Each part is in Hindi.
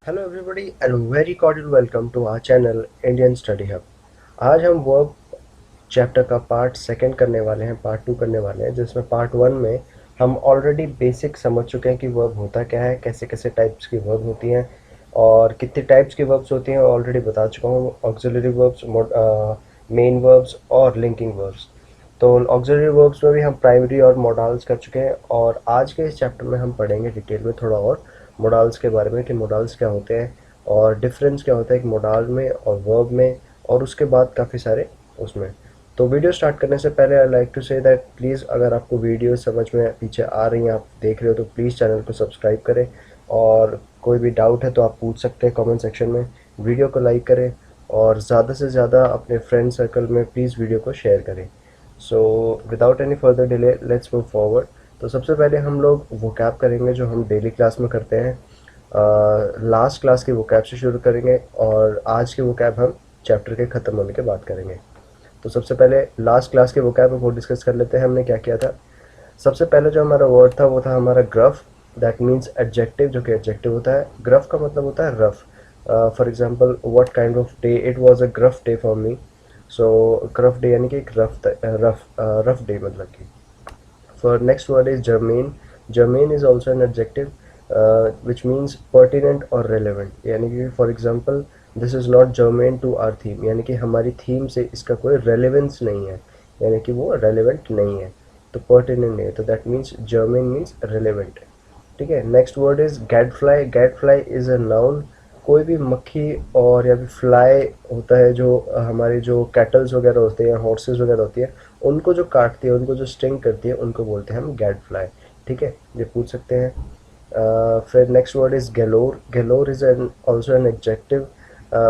Hello everybody and very cordial welcome to our channel Indian Study Hub. आज हम वर्ब चैप्टर का पार्ट सेकंड करने वाले हैं, पार्ट टू करने वाले हैं, जिसमें पार्ट वन में हम ऑलरेडी बेसिक समझ चुके हैं कि वर्ब होता क्या है, कैसे कैसे टाइप्स की वर्ब होती हैं और कितने टाइप्स की वर्ब्स होती हैं ऑलरेडी बता चुका हूँ। ऑक्सिलरी वर्ब्स, मेन वर्ब्स और लिंकिंग वर्ब्स। तो ऑक्सिलरी वर्ब्स में भी हम प्राइमरी और मोडाल्स कर चुके हैं और आज के इस चैप्टर में हम पढ़ेंगे डिटेल में थोड़ा और मोडाल्स के बारे में कि मोडाल्स क्या होते हैं और डिफरेंस क्या होता है एक मोडाल में और वर्ब में, और उसके बाद काफ़ी सारे उसमें। तो वीडियो स्टार्ट करने से पहले I like to say that please अगर आपको वीडियो समझ में पीछे आ रही हैं, आप देख रहे हो, तो प्लीज़ चैनल को सब्सक्राइब करें और कोई भी डाउट है तो आप पूछ सकते हैं कमेंट सेक्शन में। वीडियो को लाइक करें और ज़्यादा से ज़्यादा अपने फ्रेंड सर्कल में प्लीज़ वीडियो को शेयर करें। So without any further delay let's move forward. तो सबसे पहले हम लोग वोकैब करेंगे जो हम डेली क्लास में करते हैं। लास्ट क्लास के वोकैब से शुरू करेंगे और आज के वोकैब हम चैप्टर के ख़त्म होने के बाद करेंगे। तो सबसे पहले लास्ट क्लास के वोकैब वो डिस्कस कर लेते हैं हमने क्या किया था। सबसे पहले जो हमारा वर्ड था वो था हमारा ग्रफ, दैट मीन्स एडजेक्टिव, जो कि एडजेक्टिव होता है। ग्रफ का मतलब होता है rough. For example what kind of day, it was a gruff day for me. So gruff day यानी कि एक रफ डे मतलब कि। For next word is germane. Germane is also an adjective which means pertinent or relevant. यानी कि for example this is not germane to our theme, यानी कि हमारी थीम से इसका कोई relevance नहीं है, यानी कि वो relevant नहीं है, तो pertinent नहीं है, तो that means germane means relevant। ठीक है। Next word is gadfly. Gadfly is a noun. कोई भी मक्खी और या फिर फ्लाई होता है जो हमारे जो कैटल्स वगैरह होते हैं, हॉर्सेस वगैरह होती है, उनको जो काटती है, उनको जो स्टिंग करती है, उनको बोलते हैं हम गैड फ्लाई। ठीक है, ये पूछ सकते हैं। फिर next word is galore. Galore is an also an adjective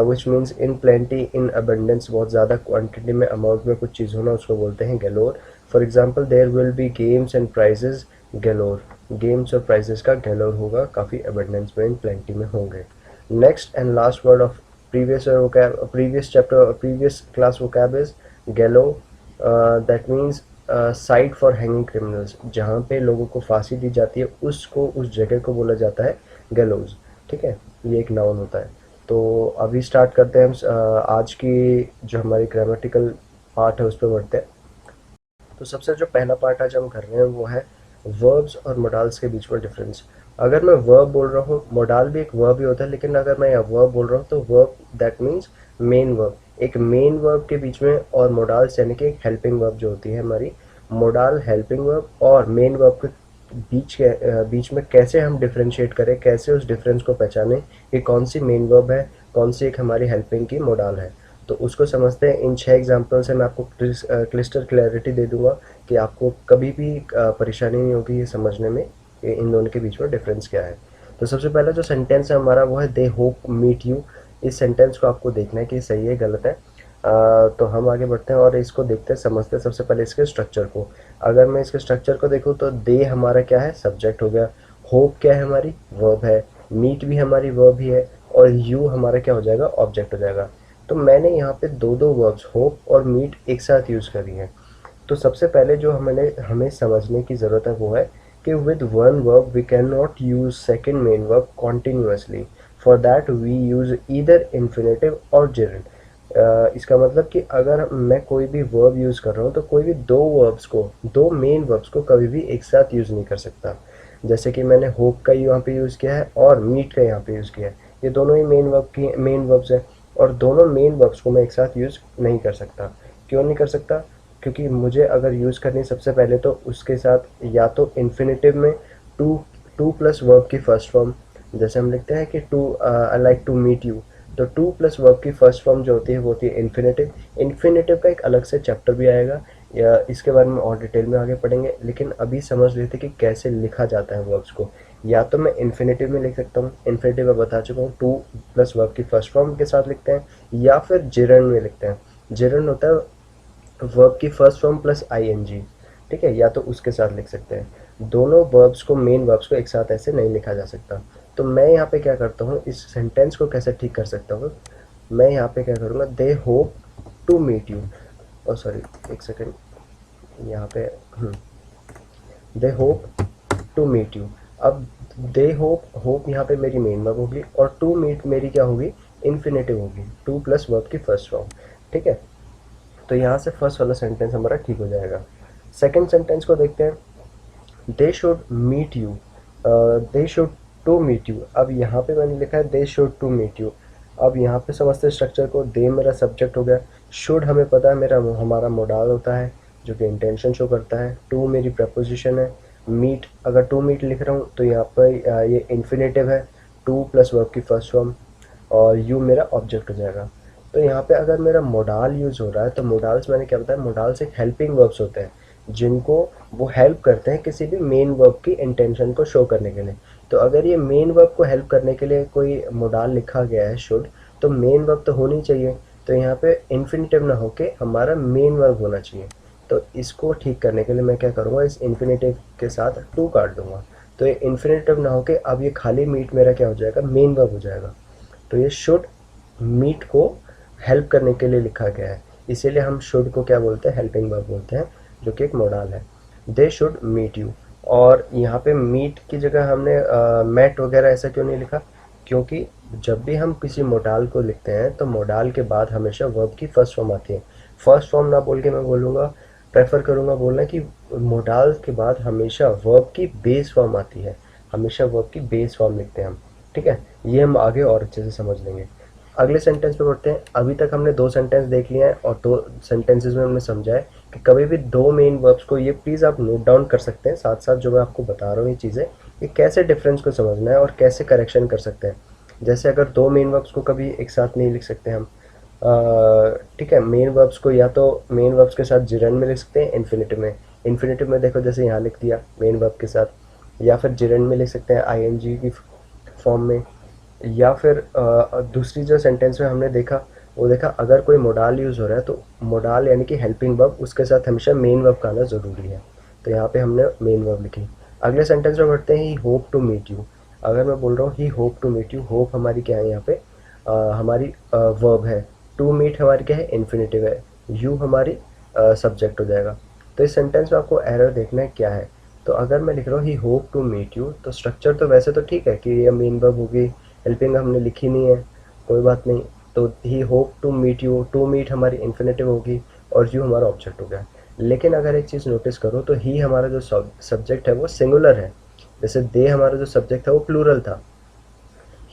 which means in plenty, in abundance, बहुत ज़्यादा क्वांटिटी में, अमाउंट में कुछ चीज़ होना, उसको बोलते हैं galore. For example there will be games and prizes galore. Games और प्राइजेस का गैलोर होगा, काफ़ी अबंडेंस में, इन प्लेंटी में होंगे। Next and last word of previous chapter, previous class vocab is gallow. That means site for hanging criminals, जहाँ पे लोगों को फांसी दी जाती है उसको, उस जगह को बोला जाता है गैलोज। ठीक है, ये एक नाउन होता है। तो अभी स्टार्ट करते हैं हम आज की जो हमारी ग्रामेटिकल पार्ट है उस पर बढ़ते हैं। तो सबसे जो पहला पार्ट आज हम कर रहे हैं वो है वर्ब्स और मोडाल्स के बीच में डिफरेंस। अगर मैं वर्ब बोल रहा हूँ, मोडाल भी एक वर्ब ही होता है, लेकिन अगर मैं यहाँ वर्ब बोल रहा हूँ तो verb that means main verb. एक मेन वर्ब के बीच में और मोडाल्स यानी कि एक हेल्पिंग वर्ब जो होती है हमारी, मोडाल हेल्पिंग वर्ब और मेन वर्ब के बीच में कैसे हम डिफ्रेंशिएट करें, कैसे उस डिफरेंस को पहचानें कि कौन सी मेन वर्ब है, कौन सी एक हमारी हेल्पिंग की मोडाल है। तो उसको समझते हैं। इन 6 एग्जांपल से मैं आपको क्लिस्टर क्लैरिटी दे दूंगा कि आपको कभी भी परेशानी नहीं होगी ये समझने में कि इन दोनों के बीच में डिफरेंस क्या है। तो सबसे पहला जो सेंटेंस है हमारा वो है दे होप मीट यू। इस सेंटेंस को आपको देखना है कि सही है गलत है। तो हम आगे बढ़ते हैं और इसको देखते हैं, समझते हैं सबसे पहले इसके स्ट्रक्चर को। अगर मैं इसके स्ट्रक्चर को देखूँ तो दे हमारा क्या है, सब्जेक्ट हो गया। होप क्या है, हमारी वर्ब है। मीट भी हमारी वर्ब ही है और यू हमारा क्या हो जाएगा, ऑब्जेक्ट हो जाएगा। तो मैंने यहाँ पे दो दो वर्ब्स होप और मीट एक साथ यूज़ करी हैं। तो सबसे पहले जो हमें समझने की ज़रूरत है वो है कि with one verb we can not use second main verb continuously. For that we use either infinitive और जेरेंट। इसका मतलब कि अगर मैं कोई भी वर्ब यूज़ कर रहा हूँ तो कोई भी दो वर्ब्स को, दो मेन वर्ब्स को कभी भी एक साथ यूज़ नहीं कर सकता। जैसे कि मैंने होप का यहाँ पे यूज़ किया है और मीट का यहाँ पे यूज़ किया है, ये दोनों ही मेन वर्ब्स हैं और दोनों मेन वर्ब्स को मैं एक साथ यूज़ नहीं कर सकता। क्यों नहीं कर सकता? क्योंकि मुझे अगर यूज़ करनी सबसे पहले तो उसके साथ या तो इन्फिनेटिव में टू टू प्लस वर्ब की फर्स्ट फॉर्म, जैसे हम लिखते हैं कि to I like to meet you, तो टू प्लस वर्ब की फर्स्ट फॉर्म जो होती है वो होती है इन्फिनेटिव। इन्फिनेटिव का एक अलग से चैप्टर भी आएगा, या इसके बारे में और डिटेल में आगे पढ़ेंगे, लेकिन अभी समझ लेते कि कैसे लिखा जाता है वर्ब्स को। या तो मैं इन्फिनेटिव में लिख सकता हूँ, इन्फिनेटिव मैं बता चुका हूँ, टू प्लस वर्ब की फर्स्ट फॉर्म के साथ लिखते हैं, या फिर जिरन में लिखते हैं। जिरन होता है वर्ब की फर्स्ट फॉर्म प्लस आईएनजी। ठीक है, या तो उसके साथ लिख सकते हैं। दोनों वर्ब्स को, मेन वर्ब्स को एक साथ ऐसे नहीं लिखा जा सकता। तो मैं यहाँ पे क्या करता हूँ, इस सेंटेंस को कैसे ठीक कर सकता हूँ, मैं यहाँ पे क्या करूँगा, they hope to meet you, oh sorry एक सेकेंड, यहाँ पे they hope to meet you. अब दे होप, होप यहाँ पे मेरी मेन वर्ब होगी और टू मीट मेरी क्या होगी, इन्फिनेटिव होगी, टू प्लस वर्ब की फर्स्ट फॉर्म। ठीक है, तो यहाँ से फर्स्ट वाला सेंटेंस हमारा ठीक हो जाएगा। सेकेंड सेंटेंस को देखते हैं, they should meet you, they should to meet you. अब यहाँ पे मैंने लिखा है they should to meet you. अब यहाँ पे समझते हैं स्ट्रक्चर को, दे मेरा सब्जेक्ट हो गया, शुड हमें पता है मेरा हमारा मोडाल होता है जो कि इंटेंशन शो करता है, टू मेरी प्रपोजिशन है, मीट अगर टू मीट लिख रहा हूँ तो यहाँ पर ये इन्फिनेटिव है, टू प्लस वर्ब की फर्स्ट फॉर्म, और यू मेरा ऑब्जेक्ट हो जाएगा। तो यहाँ पे अगर मेरा मोडाल यूज़ हो रहा है तो मोडाल्स मैंने क्या बताया, मोडाल्स एक हेल्पिंग वर्ब्स होते हैं जिनको वो हेल्प करते हैं किसी भी मेन वर्ब की इंटेंशन को शो करने के लिए। तो अगर ये मेन वर्ब को हेल्प करने के लिए कोई मोडाल लिखा गया है शुड, तो मेन वर्ब तो होनी चाहिए, तो यहाँ पे इन्फिनेटिव ना होके हमारा मेन वर्ब होना चाहिए। तो इसको ठीक करने के लिए मैं क्या करूँगा, इस इन्फिनेटिव के साथ टू काट दूंगा, तो ये इन्फिनेटिव ना होके अब ये खाली मीट मेरा क्या हो जाएगा, मेन वर्ब हो जाएगा। तो ये शुड मीट को हेल्प करने के लिए लिखा गया है, इसीलिए हम शुड को क्या बोलते हैं, हेल्पिंग वर्ब बोलते हैं, जो कि एक मोडाल है। दे शुड मीट यू, और यहाँ पे मीट की जगह हमने मेट वगैरह ऐसा क्यों नहीं लिखा, क्योंकि जब भी हम किसी मोडाल को लिखते हैं तो मोडाल के बाद हमेशा वर्ब की फर्स्ट फॉर्म आती है। फर्स्ट फॉर्म ना बोल के मैं बोलूँगा, प्रेफर करूँगा बोलना कि मोडाल के बाद हमेशा वर्ब की बेस फॉर्म आती है, हमेशा वर्ब की बेस फॉर्म लिखते हैं हम। ठीक है, ये हम आगे और अच्छे से समझ लेंगे। अगले सेंटेंस पे पढ़ते हैं। अभी तक हमने दो सेंटेंस देख लिए हैं और दो सेंटेंसेस में हमने समझा है कि कभी भी दो मेन वर्ब्स को, ये प्लीज़ आप नोट डाउन कर सकते हैं साथ साथ जो मैं आपको बता रहा हूँ ये चीज़ें, कि कैसे डिफरेंस को समझना है और कैसे करेक्शन कर सकते हैं। जैसे अगर दो मेन वर्ब्स को कभी एक साथ नहीं लिख सकते हम, ठीक है, मेन वर्ब्स को या तो मेन वर्ब्स के साथ जिरन में लिख सकते हैं, इन्फिनेटिव में, इन्फिनेटिव में देखो जैसे यहाँ लिख दिया मेन वर्ब के साथ, या फिर जिरन में लिख सकते हैं आईएनजी की फॉर्म में, या फिर दूसरी जो सेंटेंस में हमने देखा वो देखा अगर कोई मोडाल यूज़ हो रहा है तो मोडाल यानी कि हेल्पिंग वर्ब, उसके साथ हमेशा मेन वर्ब का आना ज़रूरी है, तो यहाँ पे हमने मेन वर्ब लिखी। अगले सेंटेंस में पढ़ते हैं he hope to meet you. अगर मैं बोल रहा हूँ he hope to meet you, hope हमारी क्या है यहाँ पे, हमारी वर्ब है, टू मीट हमारी क्या है, इन्फिनेटिव है, यू हमारी सब्जेक्ट हो जाएगा। तो इस सेंटेंस में आपको एरर देखना है क्या है। तो अगर मैं लिख रहा हूँ he hope to meet you, तो स्ट्रक्चर तो वैसे तो ठीक है कि ये मेन वर्ब होगी, हेल्पिंग हमने लिखी नहीं है, कोई बात नहीं। तो he hope to meet you, to meet हमारी इन्फिनेटिव होगी और यू हमारा ऑब्जेक्ट हो गया। लेकिन अगर एक चीज़ नोटिस करो तो ही हमारा जो सब्जेक्ट है वो सिंगुलर है, जैसे दे हमारा जो सब्जेक्ट था वो प्लूरल था,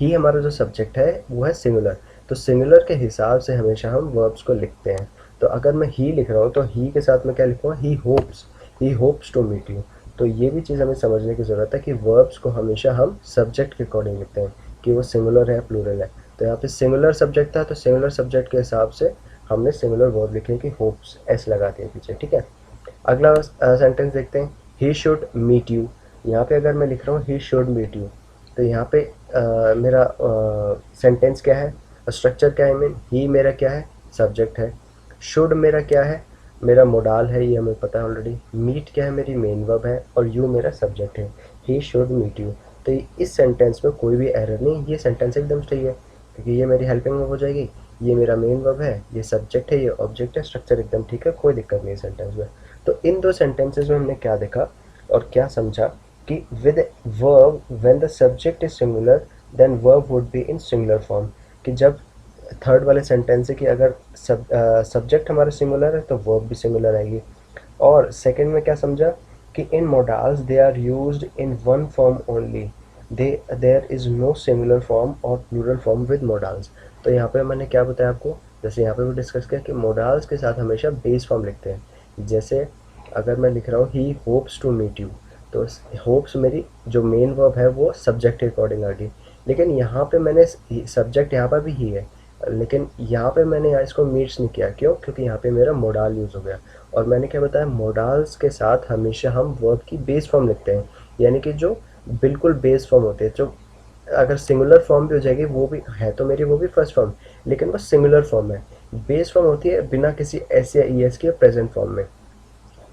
ही हमारा जो सब्जेक्ट है वो है सिंगुलर। तो सिंगुलर के हिसाब से हमेशा हम वर्ब्स को लिखते हैं। तो अगर मैं ही लिख रहा हूँ तो ही के साथ मैं क्या लिखूँगा, ही होप्स टू मीट यू। तो ये भी चीज़ हमें समझने की ज़रूरत है कि वर्ब्स को हमेशा हम सब्जेक्ट के अकॉर्डिंग लिखते हैं कि वो सिंगुलर है प्लूरल है। तो यहाँ पे सिंगुलर सब्जेक्ट था तो सिंगुलर सब्जेक्ट के हिसाब से हमने सिंगुलर वर्ब लिखे कि होप्स, एस लगा दिया पीछे। ठीक है, अगला सेंटेंस देखते हैं, ही शुड मीट यू। यहाँ पे अगर मैं लिख रहा हूँ ही शुड मीट यू, तो यहाँ पे मेरा सेंटेंस क्या है, स्ट्रक्चर क्या है, मीन ही मेरा क्या है, सब्जेक्ट है, शुड मेरा क्या है, मेरा मोडाल है, ये हमें पता है ऑलरेडी, मीट क्या है, मेरी मेन वर्ब है, और यू मेरा सब्जेक्ट है, ही शुड मीट यू। तो इस सेंटेंस में कोई भी एरर नहीं, ये सेंटेंस एकदम सही है क्योंकि ये मेरी हेल्पिंग वर्ब हो जाएगी, ये मेरा मेन वर्ब है, ये सब्जेक्ट है, ये ऑब्जेक्ट है, स्ट्रक्चर एकदम ठीक है, कोई दिक्कत नहीं है सेंटेंस में। तो इन दो सेंटेंसेस में हमने क्या देखा और क्या समझा कि with verb when the subject is singular then verb would be in singular form, कि जब थर्ड वाले सेंटेंस है कि अगर सब्जेक्ट हमारा सिंगुलर है तो वर्ब भी सिंगुलर आएगी। और सेकंड में क्या समझा कि in modals they are used in one form only, they there is no singular form और प्लूरल फॉर्म विद मोडाल्स। तो यहाँ पे मैंने क्या बताया आपको, जैसे यहाँ पे भी डिस्कस किया कि मोडाल्स के साथ हमेशा बेस फॉर्म लिखते हैं। जैसे अगर मैं लिख रहा हूँ ही होप्स टू मीट यू, तो होप्स मेरी जो मेन वर्ब है वो सब्जेक्ट के अकॉर्डिंग आ गई, लेकिन यहाँ पे मैंने सब्जेक्ट यहाँ पर भी ही है, लेकिन यहाँ पे मैंने इसको मीट्स नहीं किया, क्यों, क्योंकि यहाँ पे मेरा मोडाल यूज़ हो गया। और मैंने क्या बताया, मोडाल्स के साथ हमेशा हम वर्ब की बेस फॉर्म लिखते हैं, यानी कि जो बिल्कुल बेस फॉर्म होते हैं, जो अगर सिंगुलर फॉर्म भी हो जाएगी वो भी है तो मेरी वो भी फर्स्ट फॉर्म, लेकिन वो सिंगुलर फॉर्म है, बेस फॉर्म होती है बिना किसी एस या ई एस के प्रेजेंट फॉर्म में।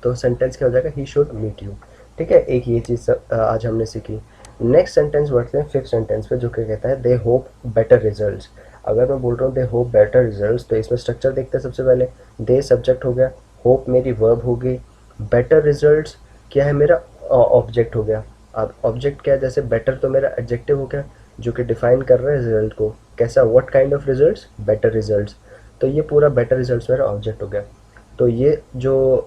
तो सेंटेंस क्या हो जाएगा, ही शुड मीट यू। ठीक है, एक ये चीज़ आज हमने सीखी। नेक्स्ट सेंटेंस बढ़ते हैं फिफ्थ सेंटेंस पे, जो क्या कहता है, दे होप बेटर रिजल्ट्स। अगर मैं बोल रहा हूँ दे होप बेटर रिजल्ट्स, तो इसमें स्ट्रक्चर देखते हैं। सबसे पहले दे सब्जेक्ट हो गया, होप मेरी वर्ब हो गई, बेटर रिजल्ट्स क्या है, मेरा ऑब्जेक्ट हो गया। अब ऑब्जेक्ट क्या है, जैसे बेटर तो मेरा एडजेक्टिव हो गया जो कि डिफाइन कर रहा है रिजल्ट को, कैसा, what kind of results, better results. तो ये पूरा बेटर रिजल्ट्स मेरा ऑब्जेक्ट हो गया। तो ये जो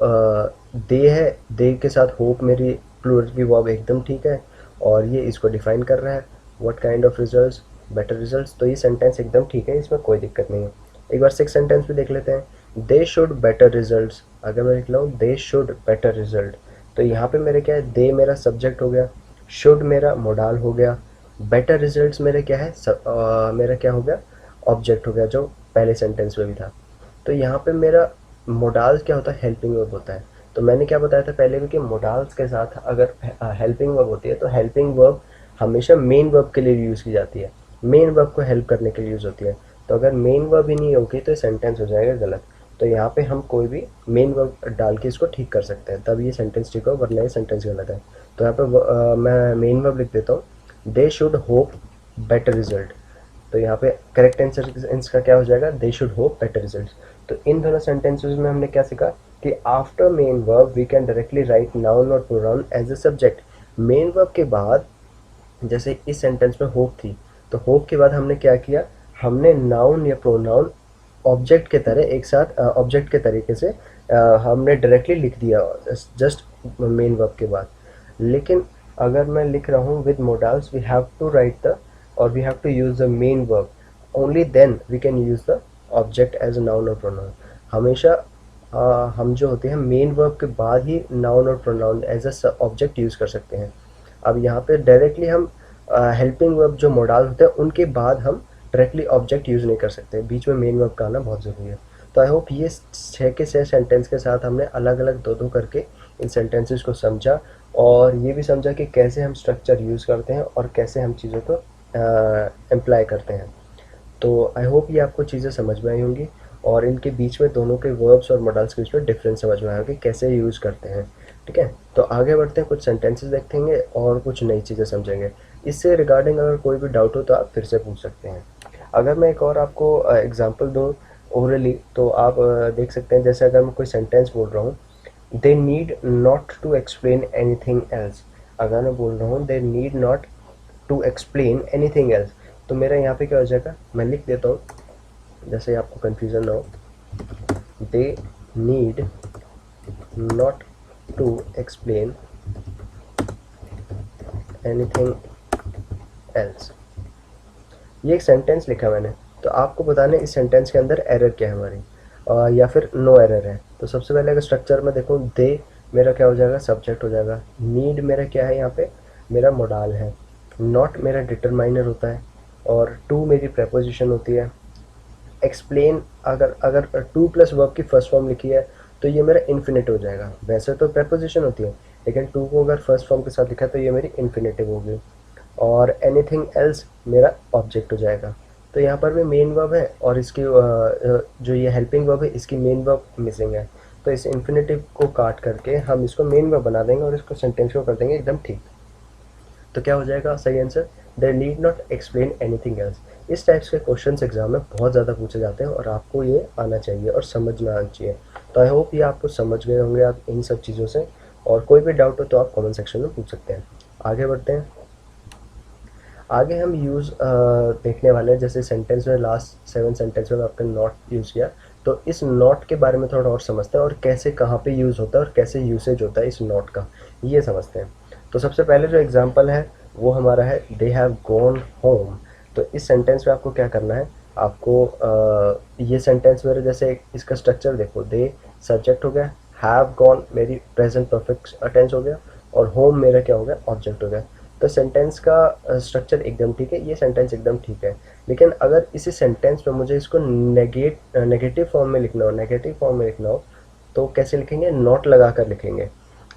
दे है, दे के साथ होप मेरी प्लूरल की वर्ब एकदम ठीक है, और ये इसको डिफाइन कर रहा है, what kind of results, better results. तो ये सेंटेंस एकदम ठीक है, इसमें कोई दिक्कत नहीं है। एक बार सिक्स सेंटेंस भी देख लेते हैं। दे शुड बेटर रिजल्ट्स, अगर मैं लिख लूँ दे शुड बेटर रिजल्ट, तो यहाँ पे मेरे क्या है, दे मेरा सब्जेक्ट हो गया, शुड मेरा मोडाल हो गया, बेटर रिजल्ट्स मेरे क्या है मेरा क्या हो गया, ऑब्जेक्ट हो गया, जो पहले सेंटेंस में भी था। तो यहाँ पे मेरा मोडाल्स क्या होता है, हेल्पिंग वर्ब होता है। तो मैंने क्या बताया था पहले भी कि मोडाल्स के साथ अगर हेल्पिंग वर्ब होती है तो हेल्पिंग वर्ब हमेशा मेन वर्ब के लिए यूज़ की जाती है, मेन वर्ब को हेल्प करने के लिए यूज़ होती है। तो अगर मेन वर्ब ही नहीं होगी तो सेंटेंस हो जाएगा गलत। तो यहाँ पे हम कोई भी मेन वर्ब डाल के इसको ठीक कर सकते हैं, तब ये सेंटेंस ठीक हो, वरना ये सेंटेंस गलत है। तो यहाँ पे मैं मेन वर्ब लिख देता हूँ, they should hope better result. तो यहाँ पे करेक्ट आंसर इसका क्या हो जाएगा, they should hope better result. तो इन दोनों सेंटेंसेस में हमने क्या सीखा कि after main verb we can directly write noun और pronoun as a subject. Main verb के बाद जैसे इस सेंटेंस में होप थी, तो होप के बाद हमने क्या किया, हमने नाउन या प्रोनाउन ऑब्जेक्ट के तरह एक साथ ऑब्जेक्ट के तरीके से हमने डायरेक्टली लिख दिया जस्ट मेन वर्ब के बाद। लेकिन अगर मैं लिख रहा हूँ with modals, we have to write the और we have to use the main verb, only then we can use the object as a noun और प्रोनाउन। हमेशा हम जो होते हैं मेन वर्ब के बाद ही नाउन और pronoun as a object use कर सकते हैं। अब यहाँ पे डायरेक्टली हम हेल्पिंग वर्ब जो मोडाल होते हैं उनके बाद हम डायरेक्टली ऑब्जेक्ट यूज़ नहीं कर सकते, बीच में मेन वर्ब का आना बहुत ज़रूरी है। तो आई होप ये 6 के 6 सेंटेंस के साथ हमने अलग अलग दो दो करके इन सेंटेंसेस को समझा, और ये भी समझा कि कैसे हम स्ट्रक्चर यूज़ करते हैं और कैसे हम चीज़ों को अप्लाई करते हैं। तो आई होप ये आपको चीज़ें समझ में आई होंगी, और इनके बीच में दोनों के वर्ब्स और मॉडल्स के बीच में डिफरेंस समझ में आया कि कैसे यूज़ करते हैं। ठीक है, तो आगे बढ़ते हैं, कुछ सेंटेंसेस देखेंगे और कुछ नई चीज़ें समझेंगे। इससे रिगार्डिंग अगर कोई भी डाउट हो तो आप फिर से पूछ सकते हैं। अगर मैं एक और आपको एग्जांपल दूं ओरली, तो आप देख सकते हैं, जैसे अगर मैं कोई सेंटेंस बोल रहा हूँ, they need not to explain anything else. अगर मैं बोल रहा हूँ they need not to explain anything else, तो मेरा यहाँ पे क्या हो जाएगा, मैं लिख देता हूँ जैसे आपको कन्फ्यूज़न ना हो, they need not to explain anything else. ये एक सेंटेंस लिखा मैंने, तो आपको बताना है इस सेंटेंस के अंदर एरर क्या है हमारी, या फिर नो एरर है। तो सबसे पहले अगर स्ट्रक्चर में देखो, दे मेरा क्या हो जाएगा, सब्जेक्ट हो जाएगा, नीड मेरा क्या है यहाँ पे, मेरा मोडाल है, नॉट मेरा डिटरमाइनर होता है, और टू मेरी प्रेपोजिशन होती है, एक्सप्लेन अगर अगर टू प्लस वर्ब की फर्स्ट फॉर्म लिखी है तो ये मेरा इन्फिनेटिव हो जाएगा। वैसे तो प्रेपोजिशन होती है, लेकिन टू को अगर फर्स्ट फॉर्म के साथ लिखा है तो ये मेरी इन्फिनेटिव होगी, और एनीथिंग एल्स मेरा ऑब्जेक्ट हो जाएगा। तो यहाँ पर भी मेन वर्ब है, और इसकी जो ये हेल्पिंग वर्ब है इसकी मेन वर्ब मिसिंग है। तो इस इन्फिनेटिव को काट करके हम इसको मेन वर्ब बना देंगे और इसको सेंटेंस को कर देंगे एकदम ठीक। तो क्या हो जाएगा सही answer, they need not explain anything else. इस टाइप्स के क्वेश्चन एग्जाम में बहुत ज़्यादा पूछे जाते हैं, और आपको ये आना चाहिए और समझना आना चाहिए। तो आई होप ये आपको समझ गए होंगे आप इन सब चीज़ों से, और कोई भी डाउट हो तो आप कमेंट सेक्शन में पूछ सकते हैं। आगे बढ़ते हैं। आगे हम यूज़ देखने वाले हैं, जैसे सेंटेंस में लास्ट 7 सेंटेंस में आपने नॉट यूज़ किया, तो इस नॉट के बारे में थोड़ा और समझते हैं, और कैसे कहाँ पे यूज़ होता है और कैसे यूसेज होता है इस नॉट का, ये समझते हैं। तो सबसे पहले जो एग्जांपल है वो हमारा है, दे हैव गॉन होम। तो इस सेंटेंस में आपको क्या करना है, आपको ये सेंटेंस मेरे जैसे इसका स्ट्रक्चर देखो, दे सब्जेक्ट हो गया, हैव गॉन मेरी प्रेजेंट परफेक्ट टेंस हो गया, और होम मेरा क्या हो गया, ऑब्जेक्ट हो गया। तो सेंटेंस का स्ट्रक्चर एकदम ठीक है, ये सेंटेंस एकदम ठीक है। लेकिन अगर इसी सेंटेंस में मुझे इसको नेगेटिव फॉर्म में लिखना हो, तो कैसे लिखेंगे, नॉट लगा कर लिखेंगे।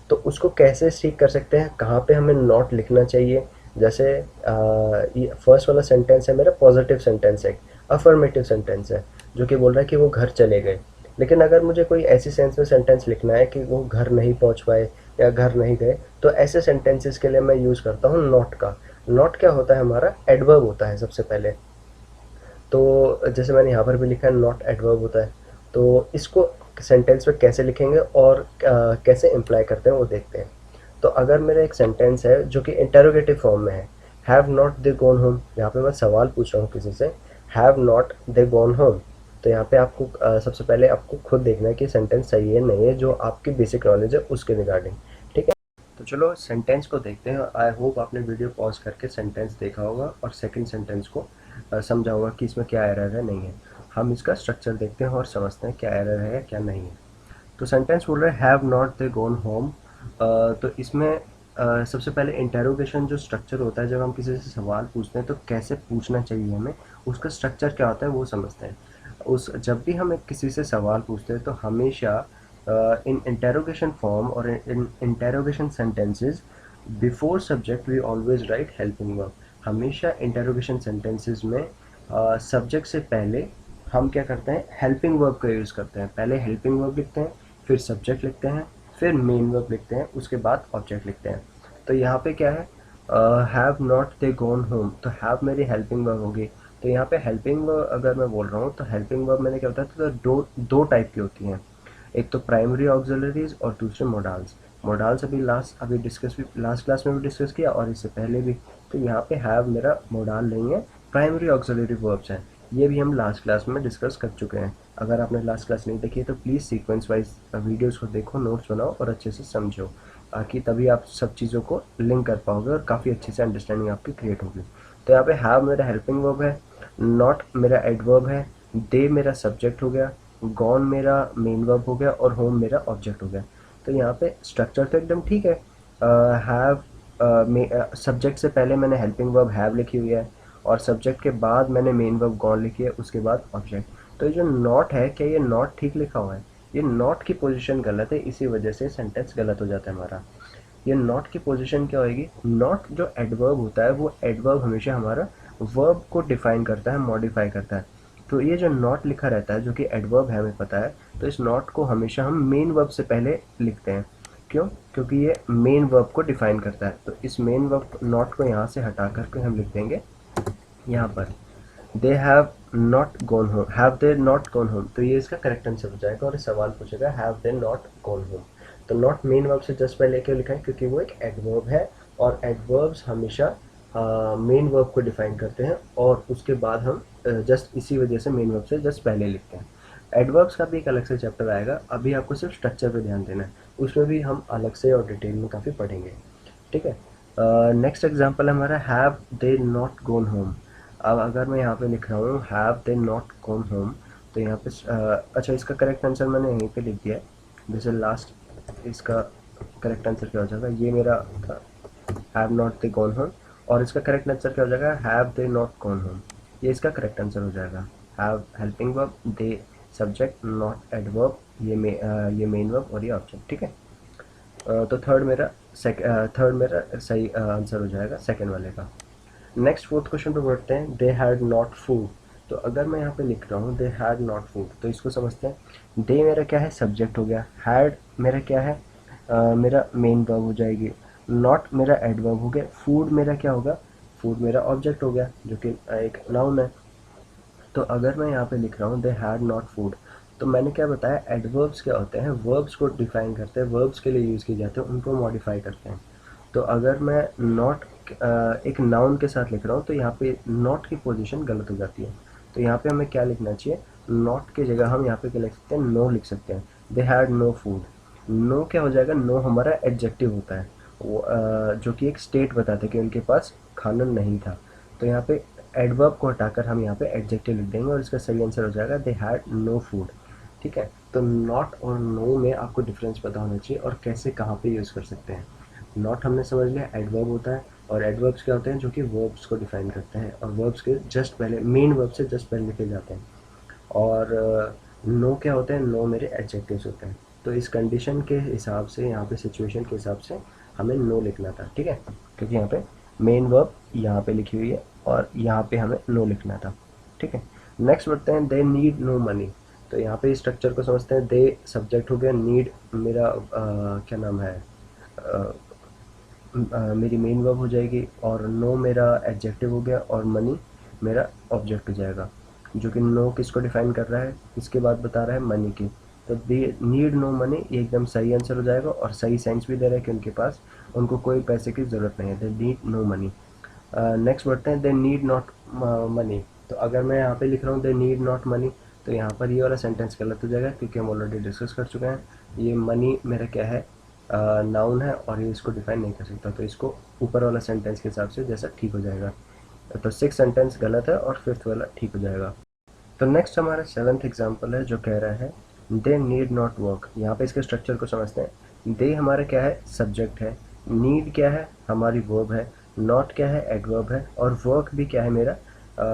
तो उसको कैसे सीख कर सकते हैं, कहाँ पे हमें नॉट लिखना चाहिए। जैसे ये फर्स्ट वाला सेंटेंस है मेरा पॉजिटिव सेंटेंस है, अफर्मेटिव सेंटेंस है, जो कि बोल रहा है कि वो घर चले गए। लेकिन अगर मुझे कोई ऐसी सेंस में सेंटेंस लिखना है कि वो घर नहीं पहुंच पाए या घर नहीं गए, तो ऐसे सेंटेंसेस के लिए मैं यूज़ करता हूँ नॉट का। नॉट क्या होता है, हमारा एडवर्ब होता है सबसे पहले। तो जैसे मैंने यहाँ पर भी लिखा है नॉट एडवर्ब होता है। तो इसको सेंटेंस में कैसे लिखेंगे और कैसे इम्प्लाई करते हैं वो देखते हैं। तो अगर मेरा एक सेंटेंस है जो कि इंटेरोगेटिव फॉर्म में है, have not they gone home, यहाँ पे मैं सवाल पूछ रहा हूँ किसी से, have not they gone home, तो यहाँ पे आपको सबसे पहले आपको खुद देखना है कि सेंटेंस सही है नहीं है, जो आपकी बेसिक नॉलेज है उसके रिगार्डिंग। ठीक है, तो चलो सेंटेंस को देखते हैं। आई होप आपने वीडियो पॉज करके सेंटेंस देखा होगा और सेकंड सेंटेंस को समझा होगा कि इसमें क्या एरर है नहीं है। हम इसका स्ट्रक्चर देखते हैं और समझते हैं क्या एरर है या क्या नहीं है। तो सेंटेंस बोल रहे हैं have not they gone home. तो इसमें सबसे पहले इंटेरोगेशन जो स्ट्रक्चर होता है, जब हम किसी से सवाल पूछते हैं तो कैसे पूछना चाहिए हमें, उसका स्ट्रक्चर क्या होता है वो समझते हैं। उस जब भी हम एक किसी से सवाल पूछते हैं तो हमेशा इन इंटेरोगेशन फॉर्म और in interrogation sentences before subject we always write helping verb. हमेशा इंटेरोगेशन सेंटेंसेस में सब्जेक्ट से पहले हम क्या करते हैं, हेल्पिंग वर्ब का यूज़ करते हैं। पहले हेल्पिंग वर्ब लिखते हैं, फिर सब्जेक्ट लिखते हैं, फिर मेन वर्ब लिखते हैं, उसके बाद ऑब्जेक्ट लिखते हैं। तो यहाँ पे क्या है, have not they gone home, तो हैव मेरी हेल्पिंग वर्ब होगी। तो यहाँ पे हेल्पिंग वर्ब अगर मैं बोल रहा हूँ तो हेल्पिंग वर्ब मैंने क्या होता है, तो दो टाइप की होती हैं। एक तो प्राइमरी ऑक्सिलरीज और दूसरे मोडाल्स। मोडाल्स अभी डिस्कस भी लास्ट क्लास में भी डिस्कस किया और इससे पहले भी। तो यहाँ पे हैव मेरा मोडाल नहीं है, प्राइमरी ऑक्सिलरी वर्ब्स हैं। ये भी हम लास्ट क्लास में डिस्कस कर चुके हैं। अगर आपने लास्ट क्लास नहीं देखी है तो प्लीज़ सीक्वेंस वाइज वीडियोस को देखो, नोट्स बनाओ और अच्छे से समझो, ताकि तभी आप सब चीज़ों को लिंक कर पाओगे और काफ़ी अच्छे से अंडरस्टैंडिंग आपकी क्रिएट होगी। तो यहाँ पे हैव मेरा हेल्पिंग वर्ब है, नॉट मेरा एडवर्ब है, दे मेरा सब्जेक्ट हो गया, गॉन मेरा मेन वर्ब हो गया और होम मेरा ऑब्जेक्ट हो गया। तो यहाँ पे स्ट्रक्चर तो एकदम ठीक है। हैव सब्जेक्ट से पहले मैंने हेल्पिंग वर्ब हैव लिखी हुई है और सब्जेक्ट के बाद मैंने मेन वर्ब गॉन लिखी है, उसके बाद ऑब्जेक्ट। तो ये जो नॉट है, क्या ये नॉट ठीक लिखा हुआ है? ये नॉट की पोजीशन गलत है, इसी वजह से सेंटेंस गलत हो जाता है हमारा। ये नॉट की पोजीशन क्या होएगी, नॉट जो एडवर्ब होता है वो एडवर्ब हमेशा हमारा वर्ब को डिफाइन करता है, मॉडिफाई करता है। तो ये जो नॉट लिखा रहता है जो कि एडवर्ब है हमें पता है, तो इस नॉट को हमेशा हम मेन वर्ब से पहले लिखते हैं। क्यों? क्योंकि ये मेन वर्ब को डिफाइन करता है। तो इस मेन वर्ब नॉट को यहाँ से हटा करके हम लिख देंगे यहाँ पर, they have not gone home, have they not gone home. तो ये इसका करेक्ट आंसर हो जाएगा और सवाल पूछेगा have they not gone home. तो नॉट मेन वर्ब से जस्ट पहले क्यों लिखा है, क्योंकि वो एक एडवर्ब है और एडवर्ब्स हमेशा मेन वर्ब को डिफाइन करते हैं और उसके बाद हम जस्ट इसी वजह से मेन वर्ब से जस्ट पहले लिखते हैं। एडवर्ब्स का भी एक अलग से चैप्टर आएगा, अभी आपको सिर्फ स्ट्रक्चर पे ध्यान देना है, उसमें भी हम अलग से और डिटेल में काफ़ी पढ़ेंगे। ठीक है, नेक्स्ट एग्जांपल है हमारा have they not gone home. अब अगर मैं यहाँ पे लिख रहा हूँ have they not gone home, तो यहाँ पे अच्छा, इसका करेक्ट आंसर मैंने यहीं पे लिख दिया है, जैसे लास्ट इसका करेक्ट आंसर क्या हो जाएगा, ये मेरा था have not they gone home, और इसका करेक्ट आंसर क्या हो जाएगा, have they not gone home. ये इसका करेक्ट आंसर हो जाएगा। Have helping verb, they subject, not adverb, ये मेन वर्ब और ये ऑब्जेक्ट। ठीक है, तो थर्ड मेरा सही आंसर हो जाएगा सेकंड वाले का। नेक्स्ट फोर्थ क्वेश्चन पे बढ़ते हैं, दे हैड नॉट फूड। तो अगर मैं यहाँ पे लिख रहा हूँ दे हैड नॉट फूड, तो इसको समझते हैं। दे मेरा क्या है, सब्जेक्ट हो गया। हैड मेरा क्या है, मेरा मेन वर्ब हो जाएगी। नॉट मेरा एडवर्ब हो गया। फूड मेरा क्या होगा, फूड मेरा ऑब्जेक्ट हो गया जो कि एक नाउन है। तो अगर मैं यहाँ पे लिख रहा हूँ दे हैड नॉट फूड, तो मैंने क्या बताया, एडवर्ब्स क्या होते हैं, वर्ब्स को डिफाइन करते हैं, वर्ब्स के लिए यूज़ किए जाते हैं, उनको मॉडिफाई करते हैं। तो अगर मैं नॉट एक नाउन के साथ लिख रहा हूँ तो यहाँ पे नॉट की पोजीशन गलत हो जाती है। तो यहाँ पे हमें क्या लिखना चाहिए, नॉट की जगह हम यहाँ पे क्या लिख सकते हैं, नो लिख सकते हैं। They had no food. No क्या हो जाएगा, नो हमारा एडजेक्टिव होता है, वो जो कि एक स्टेट बताता है कि उनके पास खाना नहीं था। तो यहाँ पे एडवर्ब को हटाकर हम यहाँ पे एडजेक्टिव लिख देंगे और इसका सही आंसर हो जाएगा दे हैड नो फूड। ठीक है, तो नॉट और नो में आपको डिफरेंस पता होना चाहिए और कैसे कहाँ पे यूज़ कर सकते हैं। नॉट हमने समझ लिया एडवर्ब होता है, और एडवर्ब्स क्या होते हैं, जो कि वर्ब्स को डिफाइन करते हैं और वर्ब्स के जस्ट पहले, मेन वर्ब से जस्ट पहले लिखे जाते हैं। और नो क्या होते हैं, नो मेरे एडजेक्टिव्स होते हैं। तो इस कंडीशन के हिसाब से, यहाँ पे सिचुएशन के हिसाब से हमें नो लिखना था। ठीक है, क्योंकि यहाँ पे मेन वर्ब यहाँ पे लिखी हुई है और यहाँ पे हमें नो लिखना था। ठीक है, नेक्स्ट बढ़ते हैं, दे नीड नो मनी। तो यहाँ पे स्ट्रक्चर को समझते हैं। दे सब्जेक्ट हो गया, नीड मेरा क्या नाम है, मेरी मेन वर्ब हो जाएगी, और नो मेरा एडजेक्टिव हो गया और मनी मेरा ऑब्जेक्ट हो जाएगा, जो कि नो किसको डिफाइन कर रहा है, इसके बाद बता रहा है मनी की। तो दे नीड नो मनी ये एकदम सही आंसर हो जाएगा और सही सेंस भी दे रहा है कि उनके पास उनको कोई पैसे की ज़रूरत नहीं है, they need no money. Next बढ़ते हैं, दे नीड नॉट मनी। तो अगर मैं यहाँ पे लिख रहा हूँ दे नीड नॉट मनी, तो यहाँ पर ये वाला सेंटेंस गलत हो जाएगा क्योंकि हम ऑलरेडी डिस्कस कर चुके हैं। ये मनी मेरा क्या है, नाउन है और ये इसको डिफाइन नहीं कर सकता, तो इसको ऊपर वाला सेंटेंस के हिसाब से जैसा ठीक हो जाएगा। तो सिक्स सेंटेंस गलत है और फिफ्थ वाला ठीक हो जाएगा। तो नेक्स्ट हमारा सेवन्थ एग्जाम्पल है जो कह रहा है दे नीड नॉट वर्क। यहाँ पे इसके स्ट्रक्चर को समझते हैं। दे हमारा क्या है, सब्जेक्ट है। नीड क्या है, हमारी वर्ब है। नॉट क्या है, एडवर्ब है। और वर्क भी क्या है मेरा,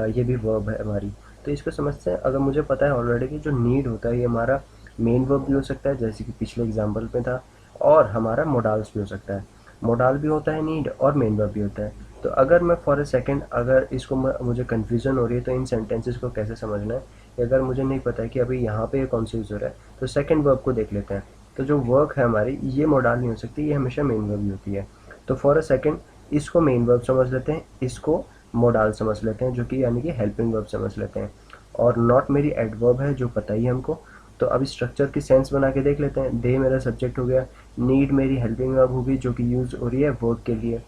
ये भी वर्ब है हमारी। तो इसको समझते हैं। अगर मुझे पता है ऑलरेडी कि जो नीड होता है ये हमारा मेन वर्ब भी हो सकता है जैसे कि पिछले एग्जाम्पल में था, और हमारा मोडाल्स भी हो सकता है। मोडाल भी होता है नीड और मेन वर्ब भी होता है। तो अगर मैं फॉर अ सेकेंड अगर इसको मुझे कन्फ्यूज़न हो रही है तो इन सेंटेंसेस को कैसे समझना है, कि अगर मुझे नहीं पता है कि अभी यहाँ पे ये कौन सी यूज़ हो रहा है, तो सेकंड वर्ब को देख लेते हैं। तो जो वर्क है हमारी ये मोडाल नहीं हो सकती, ये हमेशा मेन वर्ब ही होती है। तो फॉर अ सेकेंड इसको मेन वर्ब समझ लेते हैं, इसको मोडाल समझ लेते हैं जो कि यानी कि हेल्पिंग वर्ब समझ लेते हैं। और नॉट मेरी एडवर्ब है जो पता ही है हमको। तो अभी स्ट्रक्चर की सेंस बना के देख लेते हैं। दे मेरा सब्जेक्ट हो गया, नीड मेरी हेल्पिंग वर्ब होगी जो कि यूज़ हो रही है वर्क के लिए,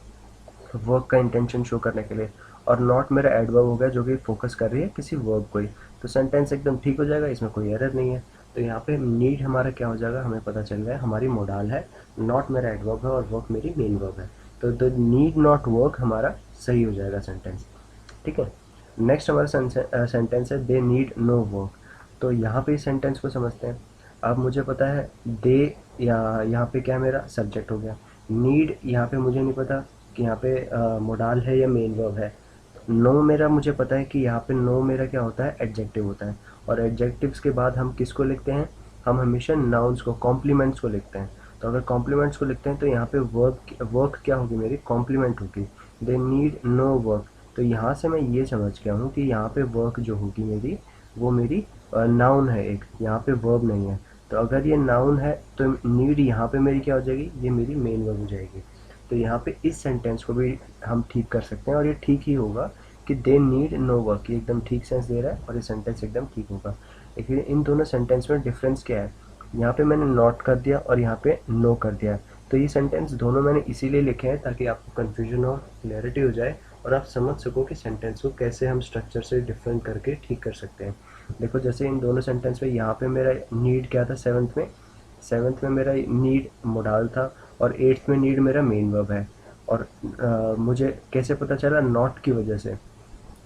वर्क का इंटेंशन शो करने के लिए। और नॉट मेरा एडवर्ब हो गया जो कि फोकस कर रही है किसी वर्ब को ही। तो सेंटेंस एकदम ठीक हो जाएगा, इसमें कोई एरर नहीं है। तो यहाँ पे नीड हमारा क्या हो जाएगा, हमें पता चल रहा है हमारी मोडाल है, नॉट मेरा एडवर्ब है और वर्क मेरी मेन वर्ब है। तो द नीड नॉट वर्क हमारा सही हो जाएगा सेंटेंस। ठीक है। नेक्स्ट हमारा सेंटेंस है दे नीड नो वर्क। तो यहाँ पे इस सेंटेंस को समझते हैं। अब मुझे पता है दे, या यहाँ पे क्या मेरा सब्जेक्ट हो गया। नीड यहाँ पे मुझे नहीं पता कि यहाँ पे मोडाल है या मेन वर्ब है। नो मेरा मुझे पता है कि यहाँ पे नो मेरा क्या होता है, एडजेक्टिव होता है। और एडजेक्टिव्स के बाद हम किसको लिखते हैं, हम हमेशा नाउन्स को, कॉम्प्लीमेंट्स को लिखते हैं। तो अगर कॉम्प्लीमेंट्स को लिखते हैं तो यहाँ पे वर्क क्या होगी मेरी, कॉम्प्लीमेंट होगी। They need no work. तो यहाँ से मैं ये समझ गया हूँ कि यहाँ पे वर्क जो होगी मेरी, वो मेरी नाउन है एक, यहाँ पे वर्ब नहीं है। तो अगर ये नाउन है तो नीड यहाँ पे मेरी क्या हो जाएगी, ये मेरी मेन वर्ब हो जाएगी। तो यहाँ पे इस सेंटेंस को भी हम ठीक कर सकते हैं और ये ठीक ही होगा कि दे नीड नो वर्क, ये एकदम ठीक सेंस दे रहा है और ये सेंटेंस एकदम ठीक होगा। लेकिन इन दोनों सेंटेंस में डिफरेंस क्या है, यहाँ पे मैंने नॉट कर दिया और यहाँ पे नो कर दिया। तो ये सेंटेंस दोनों मैंने इसीलिए लिखे हैं ताकि आपको कन्फ्यूजन और क्लैरिटी हो जाए और आप समझ सको कि सेंटेंस को कैसे हम स्ट्रक्चर से डिफरेंट करके ठीक कर सकते हैं। देखो जैसे इन दोनों सेंटेंस में यहाँ पे मेरा नीड क्या था, सेवन्थ में मेरा नीड मोडाल था और एट्थ में नीड मेरा मेन वर्ब है। और मुझे कैसे पता चला, नॉट की वजह से,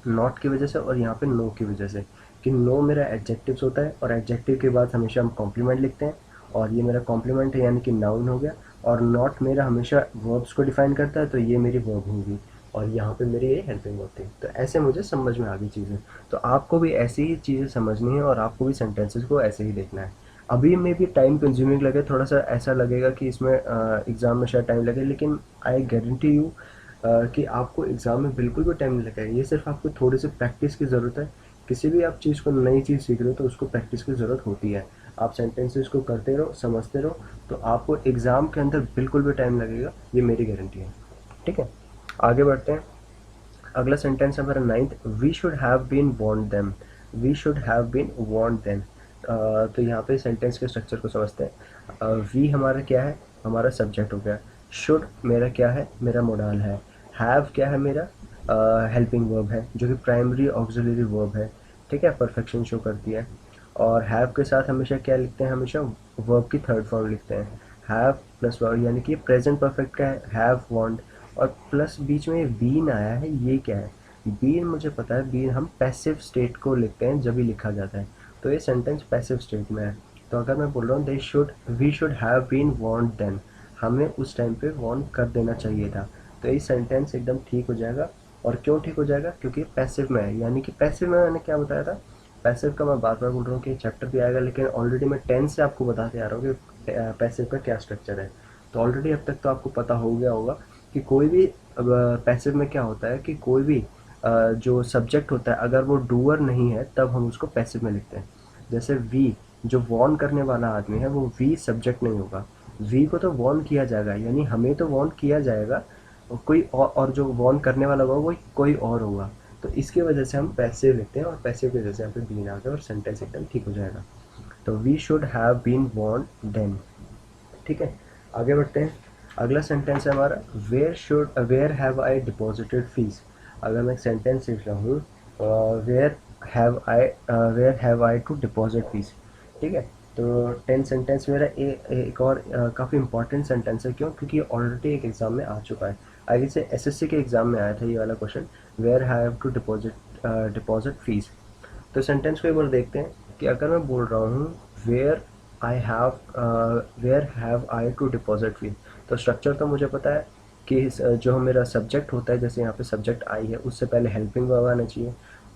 नॉट की वजह से और यहाँ पे नो की वजह से, कि नो मेरा एडजेक्टिव्स होता है और एडजेक्टिव के बाद हमेशा हम कॉम्प्लीमेंट लिखते हैं और ये मेरा कॉम्प्लीमेंट है यानी कि नाउन हो गया। और नॉट मेरा हमेशा वर्ब्स को डिफाइन करता है तो ये मेरी वर्ब होगी और यहाँ पे मेरी ये हेल्पिंग वर्ब थी। तो ऐसे मुझे समझ में आ गई चीज़ें। तो आपको भी ऐसी ही चीज़ें समझनी है और आपको भी सेंटेंसेस को ऐसे ही देखना है। अभी में भी टाइम कंज्यूमिंग लगे, थोड़ा सा ऐसा लगेगा कि इसमें एग्ज़ाम में शायद टाइम लगे, लेकिन आई गारंटी यू कि आपको एग्ज़ाम में बिल्कुल भी टाइम नहीं लगेगा। ये सिर्फ आपको थोड़ी सी प्रैक्टिस की ज़रूरत है। किसी भी आप चीज़ को, नई चीज़ सीख रहे हो तो उसको प्रैक्टिस की ज़रूरत होती है। आप सेंटेंसेस को करते रहो, समझते रहो, तो आपको एग्ज़ाम के अंदर बिल्कुल भी टाइम लगेगा, ये मेरी गारंटी है। ठीक है, आगे बढ़ते हैं। अगला सेंटेंस है हमारा ninth, we should have been warned them. We should have been warned them. तो यहाँ पे सेंटेंस के स्ट्रक्चर को समझते हैं। वी हमारा क्या है, हमारा सब्जेक्ट हो गया। शुड मेरा क्या है, मेरा मोडाल है। हैव क्या है मेरा, हेल्पिंग वर्ब है जो कि प्राइमरी ऑक्सिलरी वर्ब है। ठीक है, परफेक्शन शो करती है। और हैव के साथ हमेशा क्या लिखते हैं, हमेशा वर्ब की थर्ड फॉर्म लिखते हैं। हैव प्लस वर्ब यानी कि प्रेजेंट परफेक्ट का है, हैव वॉन्ट, और प्लस बीच में बीन आया है, ये क्या है, बीन मुझे पता है, बीन हम पैसिव स्टेट को लिखते हैं जब भी लिखा जाता है। तो ये सेंटेंस पैसिव स्टेट में है। तो अगर मैं बोल रहा हूँ they should, we should have been warned then, हमें उस टाइम पे वार्न कर देना चाहिए था। तो ये सेंटेंस एकदम ठीक हो जाएगा। और क्यों ठीक हो जाएगा, क्योंकि पैसिव में है। यानी कि पैसिव में मैंने क्या बताया था, पैसिव का मैं बार बार बोल रहा हूँ कि चैप्टर भी आएगा, लेकिन ऑलरेडी मैं टेंस से आपको बताते आ रहा हूँ कि पैसिव का क्या स्ट्रक्चर है। तो ऑलरेडी अब तक तो आपको पता हो गया होगा कि कोई भी पैसिव में क्या होता है कि कोई भी जो सब्जेक्ट होता है अगर वो डूअर नहीं है तब हम उसको पैसिव में लिखते हैं। जैसे वी, जो वॉर्न करने वाला आदमी है वो वी सब्जेक्ट नहीं होगा। वी को तो वॉर्न किया जाएगा, यानी हमें तो वॉर्न किया जाएगा, और कोई और जो वॉर्न करने वाला होगा वो कोई और होगा। तो इसकी वजह से हम पैसिव लिखते हैं और पैसिव की वजह से यहाँ पे बीन आ गया और सेंटेंस एकदम ठीक हो जाएगा। तो we should have been warned then. ठीक है, आगे बढ़ते हैं। अगला सेंटेंस है हमारा where have I deposited fees. अगर मैं एक सेंटेंस लिख रहा हूँ where where have I to deposit fees. ठीक है, तो 10 सेंटेंस मेरा एक और काफ़ी इंपॉर्टेंट सेंटेंस है। क्यों? क्योंकि ये ऑलरेडी एक एग्जाम में आ चुका है। आगे से एसएससी के एग्जाम में आया था ये वाला question, where have to deposit fees. तो सेंटेंस को एक बार देखते हैं कि अगर मैं बोल रहा हूँ where where have I to deposit fees, तो स्ट्रक्चर तो मुझे पता है कि जो मेरा सब्जेक्ट होता है, जैसे यहाँ पे सब्जेक्ट आई है, उससे पहले हेल्पिंग वर्ब आना चाहिए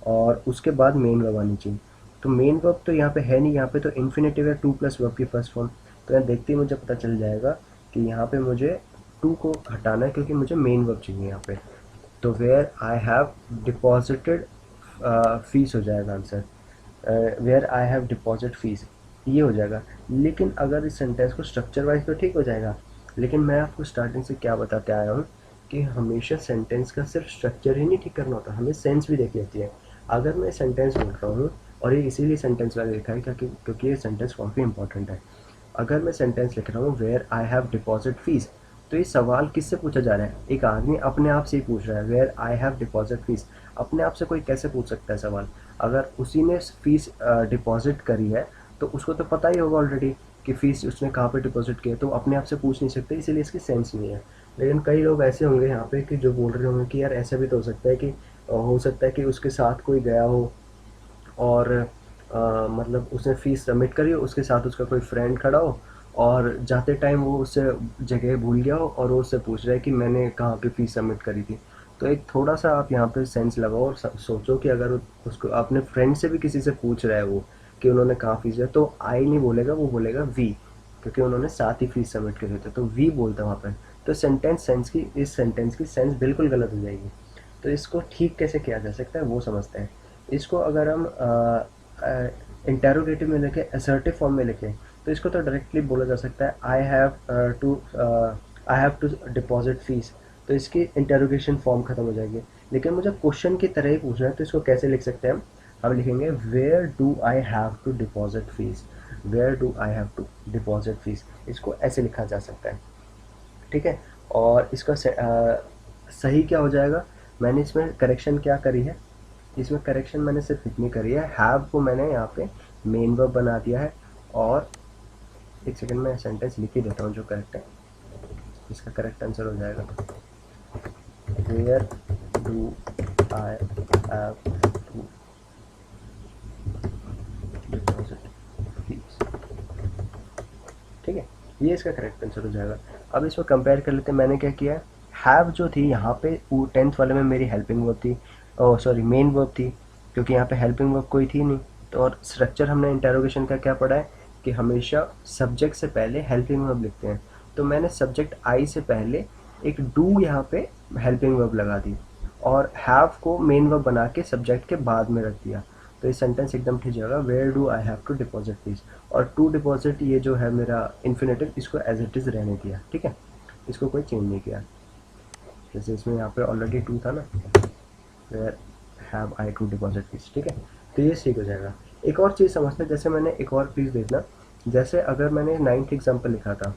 और उसके बाद मेन वर्ब आनी चाहिए। तो मेन वर्ब तो यहाँ पे है नहीं, यहाँ पे तो इन्फिनेटिव है, टू प्लस वर्ब की फर्स्ट फॉर्म। तो यहाँ देखते ही मुझे पता चल जाएगा कि यहाँ पे मुझे टू को हटाना है क्योंकि मुझे मेन वर्ब चाहिए यहाँ पे। तो where I have deposited fees हो जाएगा answer. Where I have deposit fees ये हो जाएगा। लेकिन अगर इस सेंटेंस को स्ट्रक्चर वाइज तो ठीक हो जाएगा, लेकिन मैं आपको स्टार्टिंग से क्या बताते आया हूँ कि हमेशा सेंटेंस का सिर्फ स्ट्रक्चर ही नहीं ठीक करना होता, हमें सेंस भी देखनी होती है। अगर मैं सेंटेंस बोल रहा हूँ, और ये इसीलिए सेंटेंस वाले लिखा है क्योंकि ये सेंटेंस काफ़ी इंपॉर्टेंट है। अगर मैं सेंटेंस लिख रहा हूँ where I have deposit fees, तो ये सवाल किससे पूछा जा रहा है? एक आदमी अपने आप से ही पूछ रहा है where I have deposit fees. अपने आप से कोई कैसे पूछ सकता है सवाल? अगर उसी ने फीस डिपॉजिट करी है तो उसको तो पता ही होगा ऑलरेडी कि फ़ीस उसने कहाँ पे डिपॉजिट की है, तो अपने आप से पूछ नहीं सकते, इसीलिए इसकी सेंस नहीं है। लेकिन कई लोग ऐसे होंगे यहाँ पे कि जो बोल रहे होंगे कि यार ऐसा भी तो हो सकता है कि हो सकता है कि उसके साथ कोई गया हो और मतलब उसने फ़ीस सबमिट करी हो, उसके साथ उसका कोई फ्रेंड खड़ा हो और जाते टाइम वो उससे जगह भूल गया हो और वो उससे पूछ रहा है कि मैंने कहाँ पे फ़ीस सबमिट करी थी। तो एक थोड़ा सा आप यहाँ पे सेंस लगाओ और सोचो कि अगर उसको अपने फ्रेंड से भी किसी से पूछ रहा है वो कि उन्होंने कहाँ फ़ीस दिया, तो आई नहीं बोलेगा, वो बोलेगा वी, क्योंकि उन्होंने साथ ही फ़ीस सबमिट करी थी, तो वी बोलता है वहाँ पर। तो इस सेंटेंस की सेंस बिल्कुल गलत हो जाएगी। तो इसको ठीक कैसे किया जा सकता है वो समझते हैं। इसको अगर हम इंटेरोगेटिव में लिखें, असर्टिव फॉर्म में लिखें, तो इसको तो डायरेक्टली बोला जा सकता है I have to deposit fees. तो इसकी इंटेरोगेशन फॉर्म खत्म हो जाएगी। लेकिन मुझे क्वेश्चन की तरह ही पूछना है, तो इसको कैसे लिख सकते हैं हम लिखेंगे where do I have to deposit fees. Where do I have to deposit fees, इसको ऐसे लिखा जा सकता है। ठीक है, और इसका सही क्या हो जाएगा? मैंने इसमें करेक्शन क्या करी है? इसमें करेक्शन मैंने सिर्फ इतनी करी है, हैव को मैंने यहाँ पे मेन वर्ब बना दिया है। और एक सेकंड में सेंटेंस लिख ही देता हूँ जो करेक्ट है, इसका करेक्ट आंसर हो जाएगा where do I have to deposit fees. ठीक है, ये इसका करेक्ट आंसर हो जाएगा। अब इसमें कंपेयर कर लेते हैं, मैंने क्या किया है, हैव जो थी यहाँ पे 10th वाले में मेरी हेल्पिंग वर्ब थी, ओ सॉरी मेन वर्ब थी, क्योंकि यहाँ पे हेल्पिंग वर्ब कोई थी नहीं। तो और स्ट्रक्चर हमने इंटेरोगेशन का क्या पढ़ा है कि हमेशा सब्जेक्ट से पहले हेल्पिंग वर्ब लिखते हैं। तो मैंने सब्जेक्ट आई से पहले एक डू यहाँ पे हेल्पिंग वर्ब लगा दी और हैव को मेन वर्ब बना के सब्जेक्ट के बाद में रख दिया। तो ये सेंटेंस एकदम ठीक जाएगा, where do I have to deposit fees. और टू डिपॉजिट ये जो है मेरा इन्फिनेटिव, इसको एज इट इज़ रहने दिया। ठीक है, इसको कोई चेंज नहीं किया। जैसे इसमें यहाँ पे ऑलरेडी टू था ना, where have I to deposit fees. ठीक है, तो ये ठीक हो जाएगा। एक और चीज़ समझते हैं, जैसे मैंने एक और प्लीज़ देखना, जैसे अगर मैंने 9th एग्जाम्पल लिखा था,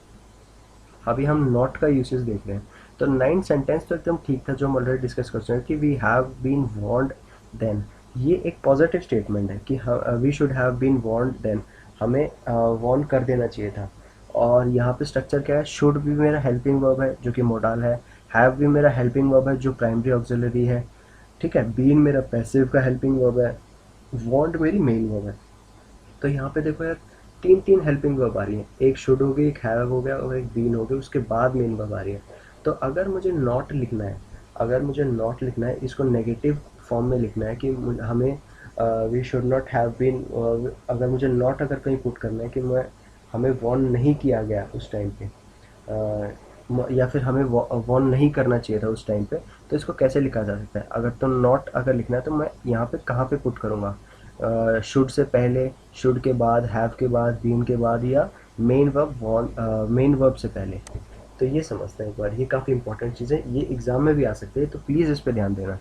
अभी हम नॉट का यूसेज देख रहे हैं। तो 9th सेंटेंस तो एकदम ठीक था जो हम ऑलरेडी डिस्कस कर चुके हैं कि we have been warned then. ये एक पॉजिटिव स्टेटमेंट है कि we should have been warned then, हमें वॉर्न कर देना चाहिए था। और यहाँ पे स्ट्रक्चर क्या है, शुड भी मेरा हेल्पिंग वर्ब है जो कि मोडाल है, हैव भी मेरा हेल्पिंग वर्ब है जो प्राइमरी ऑक्सिलरी है। ठीक है, बीन मेरा पैसिव का हेल्पिंग वर्ब है, वॉन्ट मेरी मेन वर्ब है। तो यहाँ पे देखो यार, तीन तीन हेल्पिंग वर्ब आ रही है, एक शुड हो गई, एक हैव हो गया और एक बीन हो गया, उसके बाद मेन वर्ब आ रही है। तो अगर मुझे नॉट लिखना है, इसको नेगेटिव फॉर्म में लिखना है कि हमें we should not have been, अगर मुझे नॉट अगर कहीं पुट करना है कि मैं हमें वॉर्न नहीं किया गया उस टाइम पे, या फिर हमें वॉर्न नहीं करना चाहिए था उस टाइम पे, तो इसको कैसे लिखा जा सकता है? अगर तो नॉट अगर लिखना है तो मैं यहाँ पे कहाँ पे पुट करूँगा? शुड से पहले, शुड के बाद, हैव के बाद, बीन के बाद, या मेन वर्ब से पहले? तो ये समझते हैं एक बार, ये काफ़ी इंपॉर्टेंट चीज़ है, ये एग्जाम में भी आ सकती है, तो प्लीज़ इस पर ध्यान देना।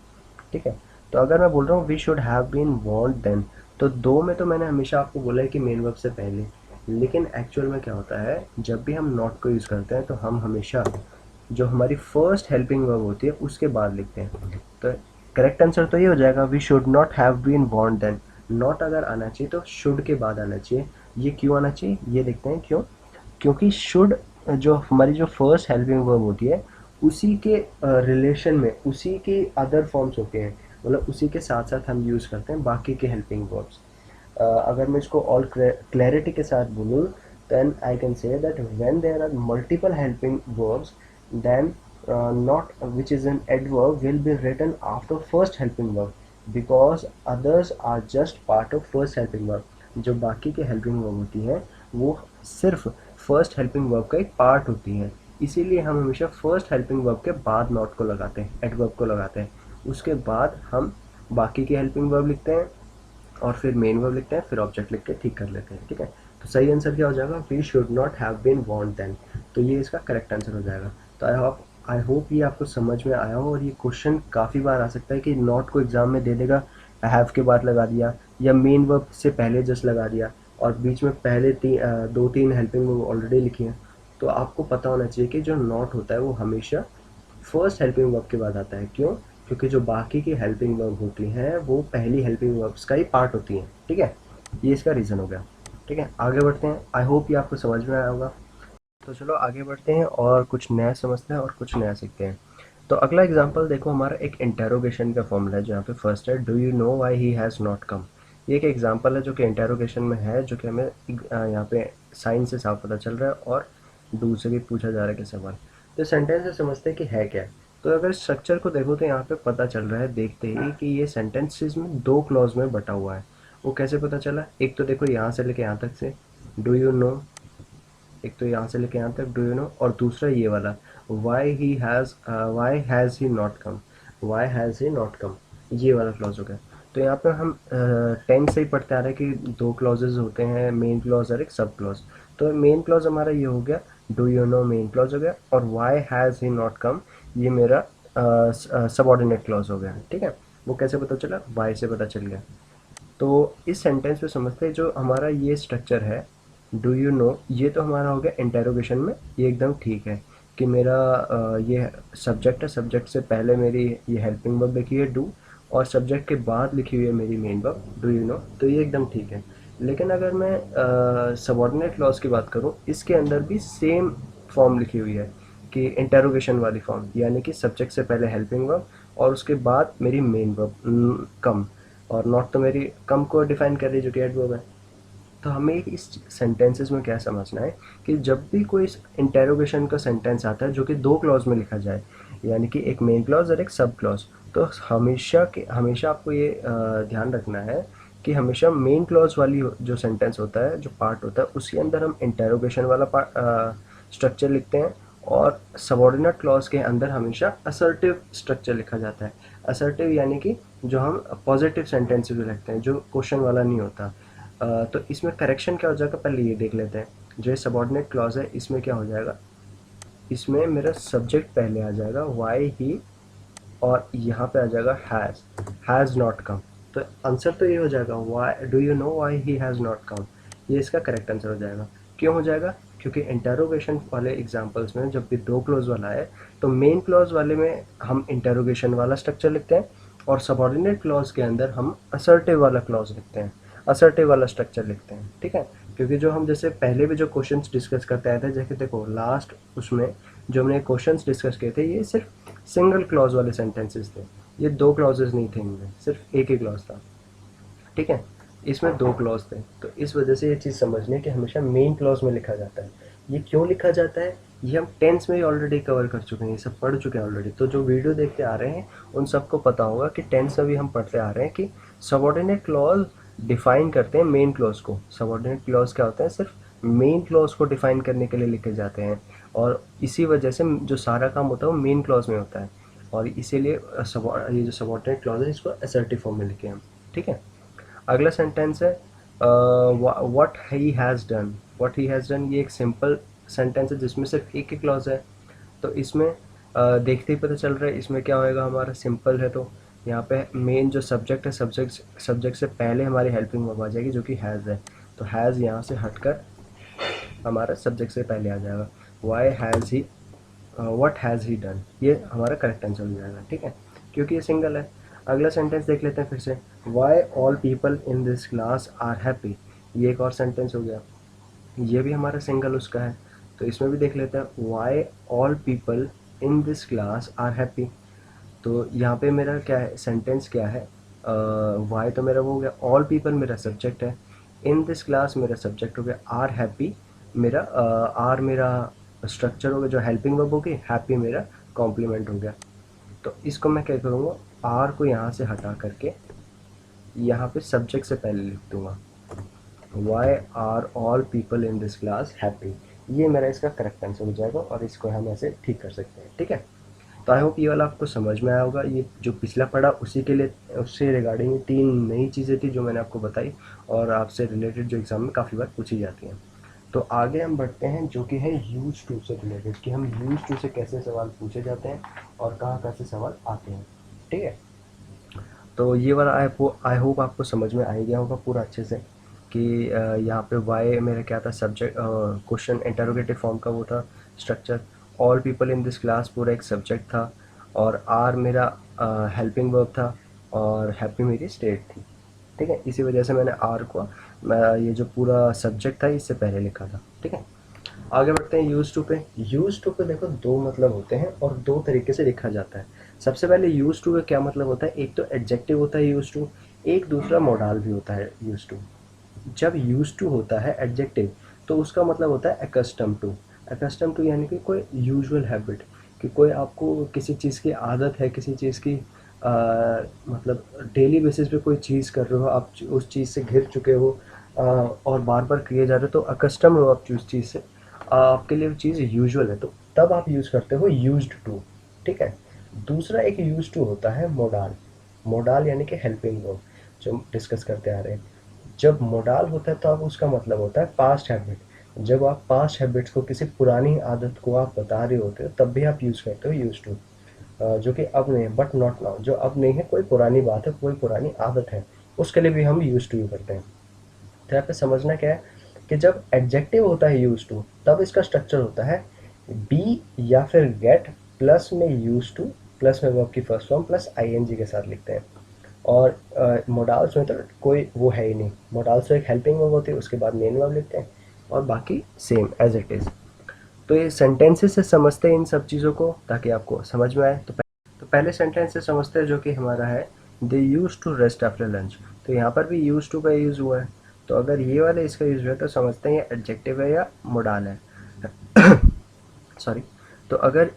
ठीक है, तो अगर मैं बोल रहा हूँ we should have been warned then, तो दो में तो मैंने हमेशा आपको बोला है कि मेन वर्ब से पहले, लेकिन एक्चुअल में क्या होता है, जब भी हम नॉट को यूज़ करते हैं तो हम हमेशा जो हमारी फर्स्ट हेल्पिंग वर्ब होती है उसके बाद लिखते हैं। तो करेक्ट आंसर तो ये हो जाएगा, we should not have been born then. Not अगर आना चाहिए तो शुड के बाद आना चाहिए। ये क्यों आना चाहिए, ये देखते हैं क्यों। क्योंकि शुड जो हमारी जो फर्स्ट हेल्पिंग वर्ब होती है उसी के रिलेशन में उसी के अदर फॉर्म्स होते हैं, मतलब उसी के साथ साथ हम यूज़ करते हैं बाकी के हेल्पिंग वर्ब्स। अगर मैं इसको और क्लैरिटी के साथ बोलूँ, then I can say that when there are multiple helping verbs, then not which is an adverb will be written after first helping verb, because others are just part of first helping verb. जो बाकी के हेल्पिंग वर्ब होती हैं वो सिर्फ फर्स्ट हेल्पिंग वर्ब का एक पार्ट होती हैं, इसीलिए हम हमेशा फर्स्ट हेल्पिंग वर्ब के बाद नॉट को लगाते हैं, एडवर्ब को लगाते हैं, उसके बाद हम बाकी के हेल्पिंग वर्ब लिखते हैं और फिर मेन वर्ब लिखते हैं, फिर ऑब्जेक्ट लिख के ठीक कर लेते हैं। ठीक है, तो सही आंसर क्या हो जाएगा, we should not have been want then. तो ये इसका करेक्ट आंसर हो जाएगा। तो आई होप ये आपको समझ में आया हो। और ये क्वेश्चन काफ़ी बार आ सकता है कि नॉट को एग्जाम में दे देगा, हैव के बाद लगा दिया या मेन वर्ब से पहले जस्ट लगा दिया और बीच में पहले दो तीन हेल्पिंग वर्ब ऑलरेडी लिखी हैं। तो आपको पता होना चाहिए कि जो नॉट होता है वो हमेशा फर्स्ट हेल्पिंग वर्ब के बाद आता है। क्यों? क्योंकि जो बाकी की हेल्पिंग वर्ब होती हैं वो पहली हेल्पिंग वर्ब्स का ही पार्ट होती हैं। ठीक है, ये इसका रीज़न हो गया। ठीक है, आगे बढ़ते हैं। आई होप ये आपको समझ में आया होगा। तो चलो आगे बढ़ते हैं और कुछ नया समझते हैं और कुछ नया सीखते हैं। तो अगला एग्जांपल देखो, हमारा एक इंटेरोगेशन का फॉर्मूला है जहाँ पे फर्स्ट है do you know why he has not come. ये एक एग्जांपल है जो कि इंटेरोगेशन में है, जो कि हमें यहाँ पे साइन से साफ पता चल रहा है और डू से भी पूछा जा रहा है कि सवाल। तो सेंटेंस से समझते हैं कि है क्या। तो अगर स्ट्रक्चर को देखो तो यहाँ पे पता चल रहा है देखते ही कि ये सेंटेंसेस में दो क्लॉज में बटा हुआ है। वो कैसे पता चला, एक तो देखो यहाँ से लेके यहाँ तक से डू यू नो, एक तो यहाँ से लेके यहाँ तक डू यू नो, और दूसरा ये वाला why has he not come, why has he not come, ये वाला क्लॉज हो गया। तो यहाँ पे हम टेंस से ही पढ़ते आ रहे हैं कि दो क्लॉजेज होते हैं, मेन क्लॉज और एक सब क्लॉज। तो मेन क्लॉज हमारा ये हो गया, do you know main clause हो गया, और why has he not come ये मेरा सबऑर्डिनेट क्लॉज हो गया। ठीक है, वो कैसे पता चला, वाई से पता चल गया। तो इस सेंटेंस में समझते हैं जो हमारा ये स्ट्रक्चर है डू यू नो, ये तो हमारा हो गया इंटेरोगेशन में, ये एकदम ठीक है कि मेरा ये सब्जेक्ट है, सब्जेक्ट से पहले मेरी ये हेल्पिंग वर्ब लिखी है डू, और सब्जेक्ट के बाद लिखी हुई है मेरी main verb do you no, तो ये एकदम ठीक है। लेकिन अगर मैं सबऑर्डिनेट क्लॉज की बात करूँ, इसके अंदर भी सेम फॉर्म लिखी हुई है कि इंटेरोगेशन वाली फॉर्म, यानी कि सब्जेक्ट से पहले हेल्पिंग वर्ब और उसके बाद मेरी मेन वर्ब कम, और नॉट तो मेरी कम को डिफाइन कर रही है जो कि एडवर्ब है। तो हमें इस सेंटेंसेस में क्या समझना है कि जब भी कोई इंटेरोगेशन का सेंटेंस आता है जो कि दो क्लॉज में लिखा जाए, यानी कि एक मेन क्लॉज और एक सब क्लॉज, तो हमेशा आपको ये ध्यान रखना है कि हमेशा मेन क्लॉज वाली जो सेंटेंस होता है, जो पार्ट होता है, उसके अंदर हम इंटेरोगेशन वाला स्ट्रक्चर लिखते हैं, और सबऑर्डिनेट क्लॉज के अंदर हमेशा असर्टिव स्ट्रक्चर लिखा जाता है। असर्टिव यानी कि जो हम पॉजिटिव सेंटेंस भी लिखते हैं, जो क्वेश्चन वाला नहीं होता। तो इसमें करेक्शन क्या हो जाएगा, पहले ये देख लेते हैं। जो सबऑर्डिनेट क्लॉज है इसमें क्या हो जाएगा, इसमें मेरा सब्जेक्ट पहले आ जाएगा वाई ही, और यहाँ पे आ जाएगा हैज़ नॉट कम। तो आंसर तो ये हो जाएगा why do you know why he has not come, ये इसका करेक्ट आंसर हो जाएगा। क्यों हो जाएगा, क्योंकि इंटेरोगेशन वाले एग्जांपल्स में जब भी दो क्लॉज वाला है तो मेन क्लॉज वाले में हम इंटेरोगेशन वाला स्ट्रक्चर लिखते हैं, और सबऑर्डिनेट क्लॉज के अंदर हम असर्टिव वाला क्लॉज लिखते हैं, असर्टिव वाला स्ट्रक्चर लिखते हैं। ठीक है, क्योंकि जो हम जैसे पहले भी जो क्वेश्चंस डिस्कस करते आए थे, जैसे देखो लास्ट उसमें जो हमने क्वेश्चंस डिस्कस किए थे, ये सिर्फ सिंगल क्लॉज वाले सेंटेंसेस थे, ये दो क्लॉजेस नहीं थे, इनमें सिर्फ एक ही क्लॉज था। ठीक है, इसमें दो क्लॉज थे, तो इस वजह से ये चीज़ समझने कि हमेशा मेन क्लॉज में लिखा जाता है। ये क्यों लिखा जाता है, ये हम टेंस में ही ऑलरेडी कवर कर चुके हैं, ये सब पढ़ चुके हैं ऑलरेडी। तो जो वीडियो देखते आ रहे हैं उन सबको पता होगा कि टेंस में भी हम पढ़ते आ रहे हैं कि सबऑर्डिनेट क्लॉज डिफाइन करते हैं मेन क्लॉज को। सबऑर्डिनेट क्लॉज क्या होते हैं, सिर्फ मेन क्लॉज को डिफाइन करने के लिए लिखे जाते हैं, और इसी वजह से जो सारा काम होता है वो मेन क्लॉज में होता है, और इसीलिए ये जो सबऑर्डिनेट क्लॉज है इसको असर्टिव फॉर्म में लिखे हम। ठीक है, अगला सेंटेंस है what he has done. What he has done ये एक सिंपल सेंटेंस है जिसमें सिर्फ एक ही क्लॉज है। तो इसमें देखते ही पता चल रहा है इसमें क्या होएगा, हमारा सिंपल है तो यहाँ पे मेन जो सब्जेक्ट है, सब्जेक्ट से पहले हमारी हेल्पिंग वर्ब आ जाएगी जो कि हैज़ है। तो हैज़ यहाँ से हटकर हमारा सब्जेक्ट से पहले आ जाएगा। Why has he, what has he done, ये हमारा करेक्ट आंसर हो जाएगा, ठीक है, क्योंकि ये सिंगल है। अगला सेंटेंस देख लेते हैं फिर से, why all people in this class are happy, ये एक और सेंटेंस हो गया, ये भी हमारा सिंगल उसका है। तो इसमें भी देख लेते हैं, why all people in this class are happy. तो यहाँ पे मेरा क्या है, सेंटेंस क्या है, वाई तो मेरा वो हो गया, ऑल पीपल मेरा सब्जेक्ट है, इन दिस क्लास मेरा सब्जेक्ट हो गया, आर हैप्पी मेरा आर मेरा स्ट्रक्चर हो गया जो हेल्पिंग वर्ब हो गई, हैप्पी मेरा कॉम्प्लीमेंट हो गया। तो इसको मैं क्या करूँगा, आर को यहाँ से हटा करके यहाँ पे सब्जेक्ट से पहले लिख दूंगा, why are all people in this class happy, ये मेरा इसका करेक्ट आंसर हो जाएगा और इसको हम ऐसे ठीक कर सकते हैं, ठीक है। तो आई होप ये वाला आपको समझ में आया होगा। ये जो पिछला पढ़ा उसी के लिए, उससे रिगार्डिंग 3 नई चीज़ें थी जो मैंने आपको बताई और आपसे रिलेटेड जो एग्ज़ाम में काफ़ी बार पूछी जाती हैं। तो आगे हम बढ़ते हैं जो कि है यूज़ टू से रिलेटेड, कि हम यूज़ टू से कैसे सवाल पूछे जाते हैं और कहाँ कहाँ से सवाल आते हैं, ठीक है। तो ये वाला आई होप आपको समझ में आ ही गया होगा पूरा अच्छे से कि यहाँ पे वाई मेरा क्या था, सब्जेक्ट क्वेश्चन इंटरोगेटिव फॉर्म का वो था structure, all people in this class पूरा एक सब्जेक्ट था और आर मेरा हेल्पिंग वर्ब था और हैप्पी मेरी स्टेट थी, ठीक है। इसी वजह से मैंने आर को ये जो पूरा सब्जेक्ट था इससे पहले लिखा था, ठीक है। आगे बढ़ते हैं यूज़ टू पे। यूज़ टू पे देखो दो मतलब होते हैं और दो तरीके से लिखा जाता है। सबसे पहले यूज़ टू का क्या मतलब होता है, एक तो एडजेक्टिव होता है यूज़ टू, एक दूसरा मोडाल भी होता है यूज़ टू। जब यूज़ टू होता है एडजेक्टिव तो उसका मतलब होता है अकस्टम टू। अकस्टम टू यानी कि कोई यूजुअल हैबिट, कि कोई आपको किसी चीज़ की आदत है, किसी चीज़ की मतलब डेली बेसिस पे कोई चीज़ कर रहे हो, आप उस चीज़ से घिर चुके हो और बार बार किए जा रहे हो, तो अकस्टम हो आप उस चीज़ से, आपके लिए वो चीज़ यूजुअल है, तो तब आप यूज़ करते हो यूज्ड टू, ठीक है। दूसरा एक यूज टू होता है मोडाल। मोडाल यानी कि हेल्पिंग वर्ब, जो डिस्कस करते आ रहे हैं। जब मोडाल होता है तो अब उसका मतलब होता है पास्ट हैबिट। जब आप पास्ट हैबिट्स को, किसी पुरानी आदत को आप बता रहे होते हो तब भी आप यूज़ करते हो यूज टू, जो कि अब नहीं है, बट नॉट नाउ, जो अब नहीं है, कोई पुरानी बात है, कोई पुरानी आदत है, उसके लिए भी हम यूज टू करते हैं। तो यहाँ पे समझना क्या है कि जब एडजेक्टिव होता है यूज टू तब इसका स्ट्रक्चर होता है बी या फिर गेट प्लस में यूज टू प्लस में वर्ब की फर्स्ट फॉर्म प्लस आईएनजी के साथ लिखते हैं। और मोडाल्स में तो कोई वो है ही नहीं, मोडाल्स तो एक हेल्पिंग वर्ब होती है, उसके बाद मेन वर्ब लिखते हैं और बाकी सेम एज इट इज़। तो ये सेंटेंसेस से समझते हैं इन सब चीज़ों को ताकि आपको समझ में आए। तो पहले सेंटेंस से समझते हैं जो कि हमारा है, they use to rest after lunch. तो यहाँ पर भी यूज टू का यूज़ हुआ है, तो अगर ये वाले इसका यूज़ हुआ है तो समझते हैं ये एडजेक्टिव है या मोडाल है। सॉरी। तो अगर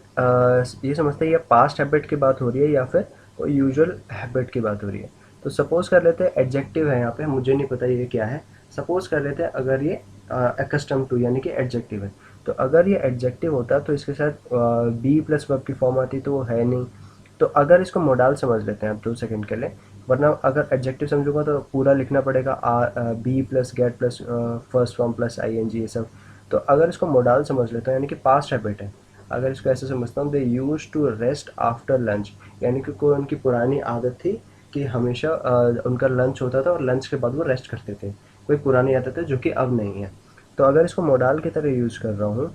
ये समझते हैं ये पास्ट हैबिट की बात हो रही है या फिर कोई यूजुअल हैबिट की बात हो रही है। तो सपोज कर लेते हैं एडजेक्टिव है यहाँ पे, मुझे नहीं पता ये क्या है। सपोज कर लेते हैं अगर ये अकस्टम टू यानी कि एडजेक्टिव है, तो अगर ये एडजेक्टिव होता तो इसके साथ बी प्लस वर्ब की फॉर्म आती, तो वो है नहीं। तो अगर इसको मोडाल समझ लेते हैं आप 2 सेकंड के लिए, वरना अगर एडजेक्टिव समझूंगा तो पूरा लिखना पड़ेगा B plus get plus first form plus I N G ये सब। तो अगर इसको मोडाल समझ लेते हैं यानी कि पास्ट हैबिट है, अगर इसको ऐसे समझता हूँ, they use to rest after lunch, यानी कि कोई उनकी पुरानी आदत थी कि हमेशा उनका लंच होता था और लंच के बाद वो रेस्ट करते थे, कोई पुरानी आदत है जो कि अब नहीं है। तो अगर इसको मोडाल की तरह यूज़ कर रहा हूँ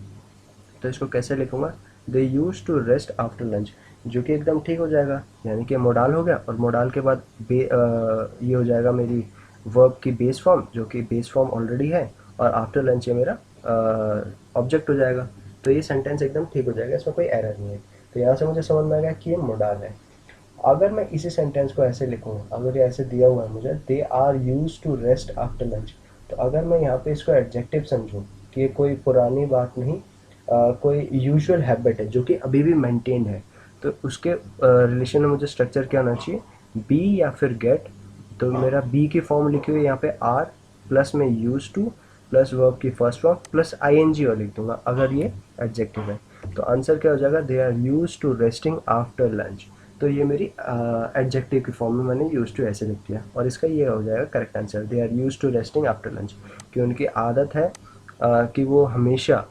तो इसको कैसे लिखूंगा, they use to rest after lunch, जो कि एकदम ठीक हो जाएगा, यानी कि मोडाल हो गया और मोडाल के बाद ये हो जाएगा मेरी वर्ब की बेस फॉर्म, जो कि बेस फॉर्म ऑलरेडी है, और आफ्टर लंच ये मेरा ऑब्जेक्ट हो जाएगा। तो ये सेंटेंस एकदम ठीक हो जाएगा, इसमें कोई एरर नहीं है। तो यहाँ से मुझे समझ में आ गया कि ये मोडाल है। अगर मैं इसी सेंटेंस को ऐसे लिखूँ, अगर ये ऐसे दिया हुआ है मुझे, they are use to rest after lunch, तो अगर मैं यहाँ पे इसको एडजेक्टिव समझूँ कि ये कोई पुरानी बात नहीं, कोई यूजुअल हैबिट है जो कि अभी भी मेंटेन्ड है, तो उसके रिलेशन में मुझे स्ट्रक्चर क्या होना चाहिए, बी या फिर गेट। तो मेरा बी की फॉर्म लिखी हुई है यहाँ पे आर प्लस में यूज टू प्लस वर्ब की first form plus I N G और लिख दूंगा अगर ये एडजेक्टिव है। तो आंसर क्या हो जाएगा, they are use to resting after lunch. तो ये मेरी एडजेक्टिव की फॉर्म में मैंने यूज टू ऐसे लिख दिया और इसका ये हो जाएगा correct answer, they are use to resting after lunch, कि उनकी आदत है कि वो हमेशा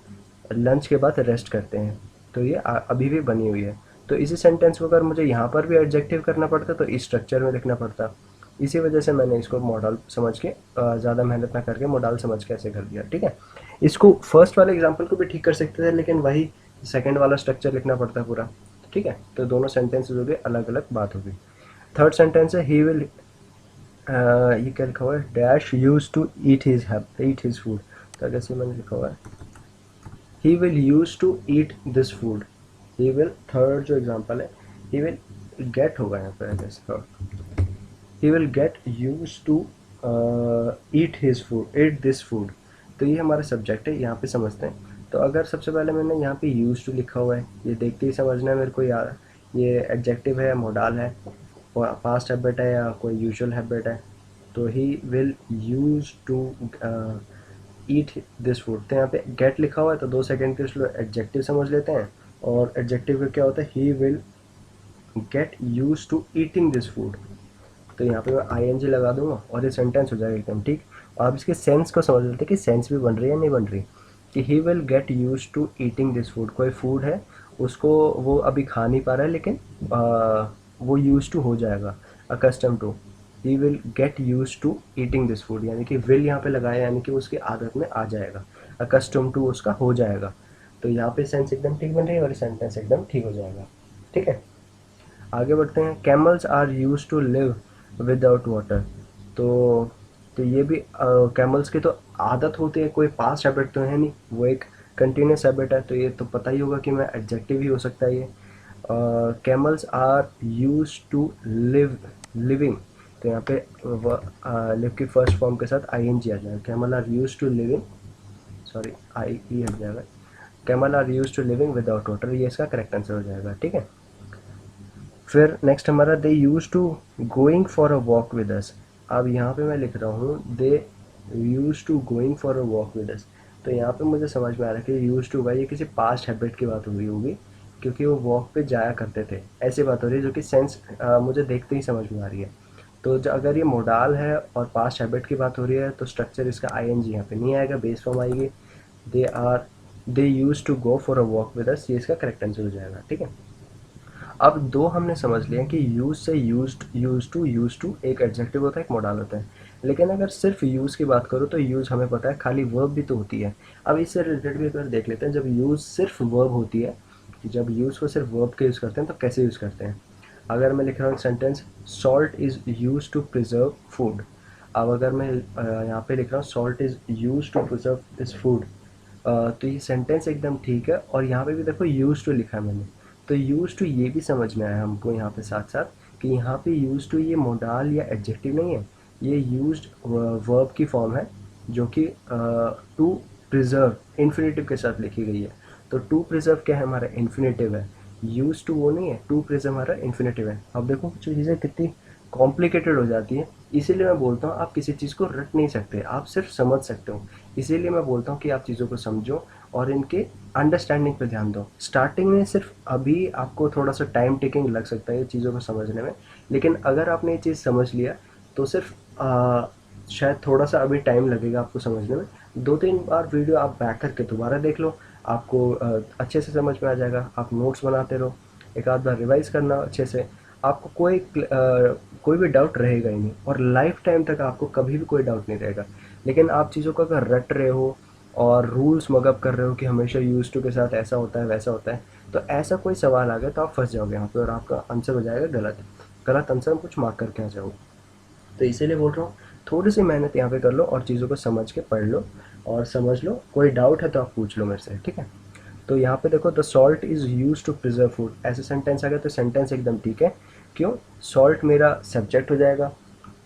लंच के बाद रेस्ट करते हैं। तो ये अभी भी बनी हुई है। तो इसी सेंटेंस को अगर मुझे यहाँ पर भी एडजेक्टिव करना पड़ता तो इस स्ट्रक्चर में लिखना पड़ता। इसी वजह से मैंने इसको मॉडल समझ के ज़्यादा मेहनत ना करके मॉडल समझ के ऐसे कर दिया, ठीक है। इसको फर्स्ट वाले एग्जाम्पल को भी ठीक कर सकते थे, लेकिन वही सेकेंड वाला स्ट्रक्चर लिखना पड़ता पूरा, ठीक है। तो दोनों सेंटेंसेज हो गए, अलग अलग बात होगी। थर्ड सेंटेंस है ही विल, ये क्या लिखा हुआ है, dash use to eat his food. तो अगर से मैंने लिखा हुआ है he will use to eat this food, he will, third जो एग्जाम्पल है ही विल गेट होगा यहाँ पे, हाँ, he will get used to eat this food। तो ये हमारा सब्जेक्ट है, यहाँ पे समझते हैं। तो अगर सबसे पहले मैंने यहाँ पे यूज टू लिखा हुआ है, ये देखते ही समझना है मेरे को यार ये एडजेक्टिव है, मोडाल है, पास्ट हैबिट है या कोई यूजुअल हैबिट है। तो he will use to eat this food, तो यहाँ पे गेट लिखा हुआ है तो 2 सेकेंड के लिए एडजेक्टिव समझ लेते हैं। और एडजेक्टिव का क्या होता है, he will get use to eating this food. तो यहाँ पे मैं आई एन जी लगा दूंगा और ये सेंटेंस हो जाएगा एकदम ठीक। आप इसके सेंस को समझ लेते हैं कि सेंस भी बन रही है नहीं बन रही। कि he will get use to eating this food, कोई फूड है उसको वो अभी खा नहीं पा रहा है, लेकिन वो यूज टू हो जाएगा, accustom to. He will get use to eating this food, यानी कि विल यहाँ पे लगाया, यानी कि उसकी आदत में आ जाएगा, अकस्टम टू उसका हो जाएगा। तो यहाँ पे सेंस एकदम ठीक बन रही है और सेंटेंस एकदम ठीक हो जाएगा, ठीक है। आगे बढ़ते हैं। Camels are use to live without water. तो तो ये भी कैमल्स की तो आदत होती है, कोई पास्ट हैबिट तो है नहीं, वो एक कंटिन्यूस हैबिट है। तो ये तो पता ही होगा कि मैं एडजेक्टिव ही हो सकता है ये। Camels are use to living, तो यहाँ पे लिव की फर्स्ट फॉर्म के साथ आई एन जी आ जाएगा। Camel are use to living, sorry I E हट जाएगा। Camel are use to living without water, ये इसका करेक्ट आंसर हो जाएगा, ठीक है। फिर नेक्स्ट हमारा they use to going for a walk with us. अब यहाँ पे मैं लिख रहा हूँ they use to going for a walk with us. तो यहाँ पे मुझे समझ में आ रहा है कि यूज टू भाई ये किसी पास्ट हैबिट की बात हो रही होगी, क्योंकि वो वॉक पे जाया करते थे, ऐसी बात हो रही है, जो कि सेंस मुझे देखते ही समझ में आ रही है। तो अगर ये मोडाल है और पास्ट हैबिट की बात हो रही है तो स्ट्रक्चर इसका आई एन जी यहाँ पे नहीं आएगा, बेस फॉर्म आएगी। They are, they use to go for a walk with us, ये इसका करेक्ट आंसर हो जाएगा, ठीक है। अब दो हमने समझ लिया कि यूज से यूज टू एक एडजेक्टिव होता है, एक मॉडल होता है। लेकिन अगर सिर्फ यूज की बात करो तो यूज हमें पता है खाली वर्ब भी तो होती है। अब इससे रिलेटेड भी एक बार देख लेते हैं, जब यूज सिर्फ वर्ब होती है, जब यूज को सिर्फ वर्ब के यूज करते हैं तो कैसे यूज करते हैं। अगर मैं लिख रहा हूँ sentence salt is use to preserve food. अब अगर मैं यहाँ पे लिख रहा हूँ salt is use to preserve this food, तो ये सेंटेंस एकदम ठीक है। और यहाँ पे भी देखो यूज टू लिखा है मैंने, तो यूज टू ये भी समझ में आया हमको यहाँ पे साथ साथ कि यहाँ पे यूज टू ये मोडाल या एडजेक्टिव नहीं है, ये यूज्ड वर्ब की फॉर्म है, जो कि टू प्रिजर्व इन्फिनेटिव के साथ लिखी गई है। तो टू प्रिजर्व क्या है, हमारा इन्फिनेटिव है। यूज टू वो नहीं है, टू प्रिजर्व हमारा इन्फिनेटिव है। अब देखो कुछ चीज़ें कितनी कॉम्प्लिकेटेड हो जाती है, इसीलिए मैं बोलता हूँ आप किसी चीज़ को रट नहीं सकते, आप सिर्फ समझ सकते हो। इसीलिए मैं बोलता हूँ कि आप चीज़ों को समझो और इनके अंडरस्टैंडिंग पे ध्यान दो। स्टार्टिंग में सिर्फ अभी आपको थोड़ा सा टाइम टेकिंग लग सकता है ये चीज़ों को समझने में, लेकिन अगर आपने ये चीज़ समझ लिया तो सिर्फ शायद थोड़ा सा अभी टाइम लगेगा आपको समझने में। 2-3 बार वीडियो आप बैक करके दोबारा देख लो, आपको अच्छे से समझ में आ जाएगा। आप नोट्स बनाते रहो, एक आध बार रिवाइज करना अच्छे से, आपको कोई भी डाउट रहेगा ही नहीं, और लाइफ टाइम तक आपको कभी भी कोई डाउट नहीं रहेगा। लेकिन आप चीज़ों को अगर रट रहे हो और रूल्स मगअप कर रहे हो कि हमेशा यूज टू के साथ ऐसा होता है वैसा होता है, तो ऐसा कोई सवाल आ गया तो आप फंस जाओगे यहाँ पे और आपका आंसर हो जाएगा गलत। गलत आंसर में कुछ मार्क करके आ जाओगे। तो इसीलिए बोल रहा हूँ थोड़ी सी मेहनत यहाँ पे कर लो और चीज़ों को समझ के पढ़ लो और समझ लो। कोई डाउट है तो आप पूछ लो मेरे से, ठीक है। तो यहाँ पे देखो the salt is use to preserve food, ऐसे सेंटेंस आ गया तो सेंटेंस एकदम ठीक है। क्यों, सॉल्ट मेरा सब्जेक्ट हो जाएगा।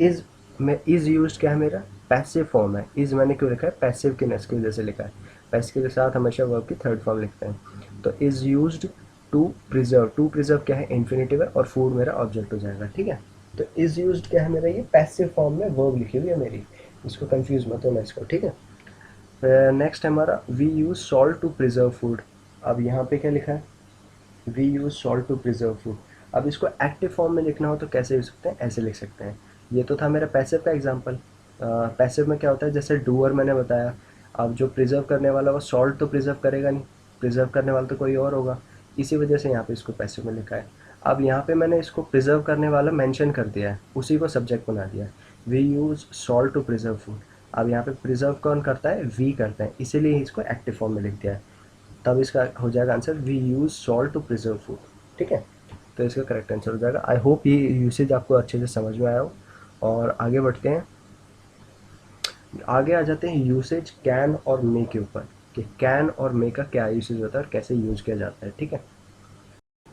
इज़ में इज़ यूज क्या है, मेरा पैसिव फॉर्म है। इज़ मैंने क्यों लिखा है, पैसिव की नेस की वजह से लिखा है। पैसिव के साथ हमेशा वर्ब की थर्ड फॉर्म लिखते हैं। तो इज़ यूज टू प्रिजर्व क्या है, इन्फिनेटिव है, और फूड मेरा ऑब्जेक्ट हो जाएगा, ठीक है। तो इज़ यूज क्या है मेरा, ये पैसिव फॉर्म में वर्ब लिखी हुई है मेरी, इसको कंफ्यूज मत होना इसको, ठीक है। नेक्स्ट है हमारा we use salt to preserve food. अब यहाँ पे क्या लिखा है, we use salt to preserve food. अब इसको एक्टिव फॉर्म में लिखना हो तो कैसे लिख सकते हैं, ऐसे लिख सकते हैं। ये तो था मेरा पैसिव का एग्जांपल। पैसिव में क्या होता है, जैसे डूअर मैंने बताया। अब जो प्रिजर्व करने वाला वो सॉल्ट तो प्रिजर्व करेगा नहीं, प्रिजर्व करने वाला तो कोई और होगा। इसी वजह से यहाँ पे इसको पैसिव में लिखा है। अब यहाँ पे मैंने इसको प्रिजर्व करने वाला मेंशन कर दिया है, उसी को सब्जेक्ट बना दिया है। We use salt to preserve food. अब यहाँ पे प्रिजर्व कौन करता है, वी करते हैं, इसीलिए इसको एक्टिव फॉर्म में लिख दिया है। तब इसका हो जाएगा answer we use salt to preserve food. ठीक है, तो इसका करेक्ट आंसर हो जाएगा। आई होप ये यूसेज आपको अच्छे से समझ में आया हो। और आगे बढ़ते हैं, आगे आ जाते हैं यूसेज कैन और मे के ऊपर, कि कैन और मे का क्या यूसेज होता है और कैसे यूज किया जाता है। ठीक है,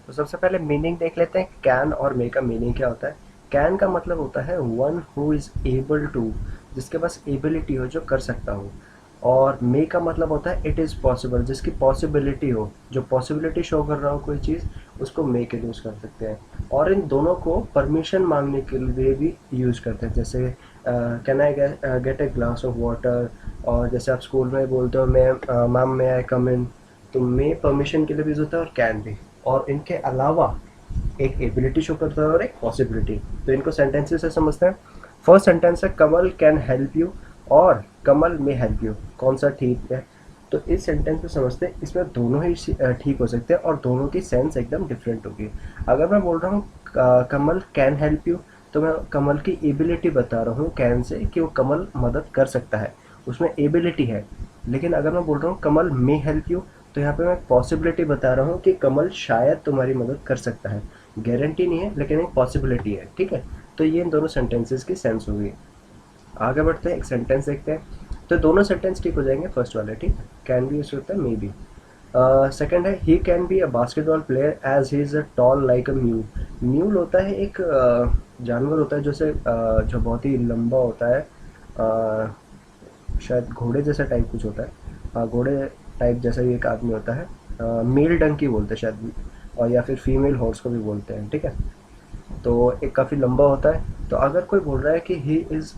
तो सबसे पहले मीनिंग देख लेते हैं, कैन और मे का मीनिंग क्या होता है। कैन का मतलब होता है one who is able to, जिसके पास एबिलिटी हो, जो कर सकता हो। और मे का मतलब होता है इट इज़ पॉसिबल, जिसकी पॉसिबिलिटी हो, जो पॉसिबिलिटी शो कर रहा हो कोई चीज़, उसको मे के यूज़ कर सकते हैं। और इन दोनों को परमिशन मांगने के लिए भी यूज़ करते हैं, जैसे can I get a glass of water. और जैसे आप स्कूल में बोलते हो मैम मे आई कम इन, तो मे परमिशन के लिए भी यूज़ होता है और कैन भी। और इनके अलावा एक एबिलिटी शो करता है और एक पॉसिबिलिटी। तो इनको सेंटेंसेस से समझते हैं। फर्स्ट सेंटेंस है कमल कैन हेल्प यू और कमल में हेल्प यू, कौन सा ठीक है। तो इस सेंटेंस को समझते हैं, इसमें दोनों ही ठीक हो सकते हैं और दोनों की सेंस एकदम डिफरेंट होगी। अगर मैं बोल रहा हूँ कमल कैन हेल्प यू, तो मैं कमल की एबिलिटी बता रहा हूँ कैन से, कि वो कमल मदद कर सकता है, उसमें एबिलिटी है। लेकिन अगर मैं बोल रहा हूँ कमल मे हेल्प यू, तो यहाँ पे मैं पॉसिबिलिटी बता रहा हूँ कि कमल शायद तुम्हारी मदद कर सकता है। गारंटी नहीं है, लेकिन एक पॉसिबिलिटी है। ठीक है, तो ये इन दोनों सेंटेंसेस की सेंस हुई। आगे बढ़ते हैं, एक सेंटेंस देखते हैं। तो दोनों सेंटेंस ठीक हो जाएंगे फर्स्ट वाले। ठीक, कैन भी यूज होता है, मे बी। सेकंड है he can be a basketball player as he is a tall like a mule. Mule होता है एक जानवर होता है, जो बहुत ही लंबा होता है, शायद घोड़े जैसा टाइप कुछ होता है। घोड़े टाइप जैसा ही एक आदमी होता है, मेल डंकी बोलते हैं शायद, और या फिर फीमेल हॉर्स को भी बोलते हैं। ठीक है, तो एक काफ़ी लंबा होता है। तो अगर कोई बोल रहा है कि ही इज़,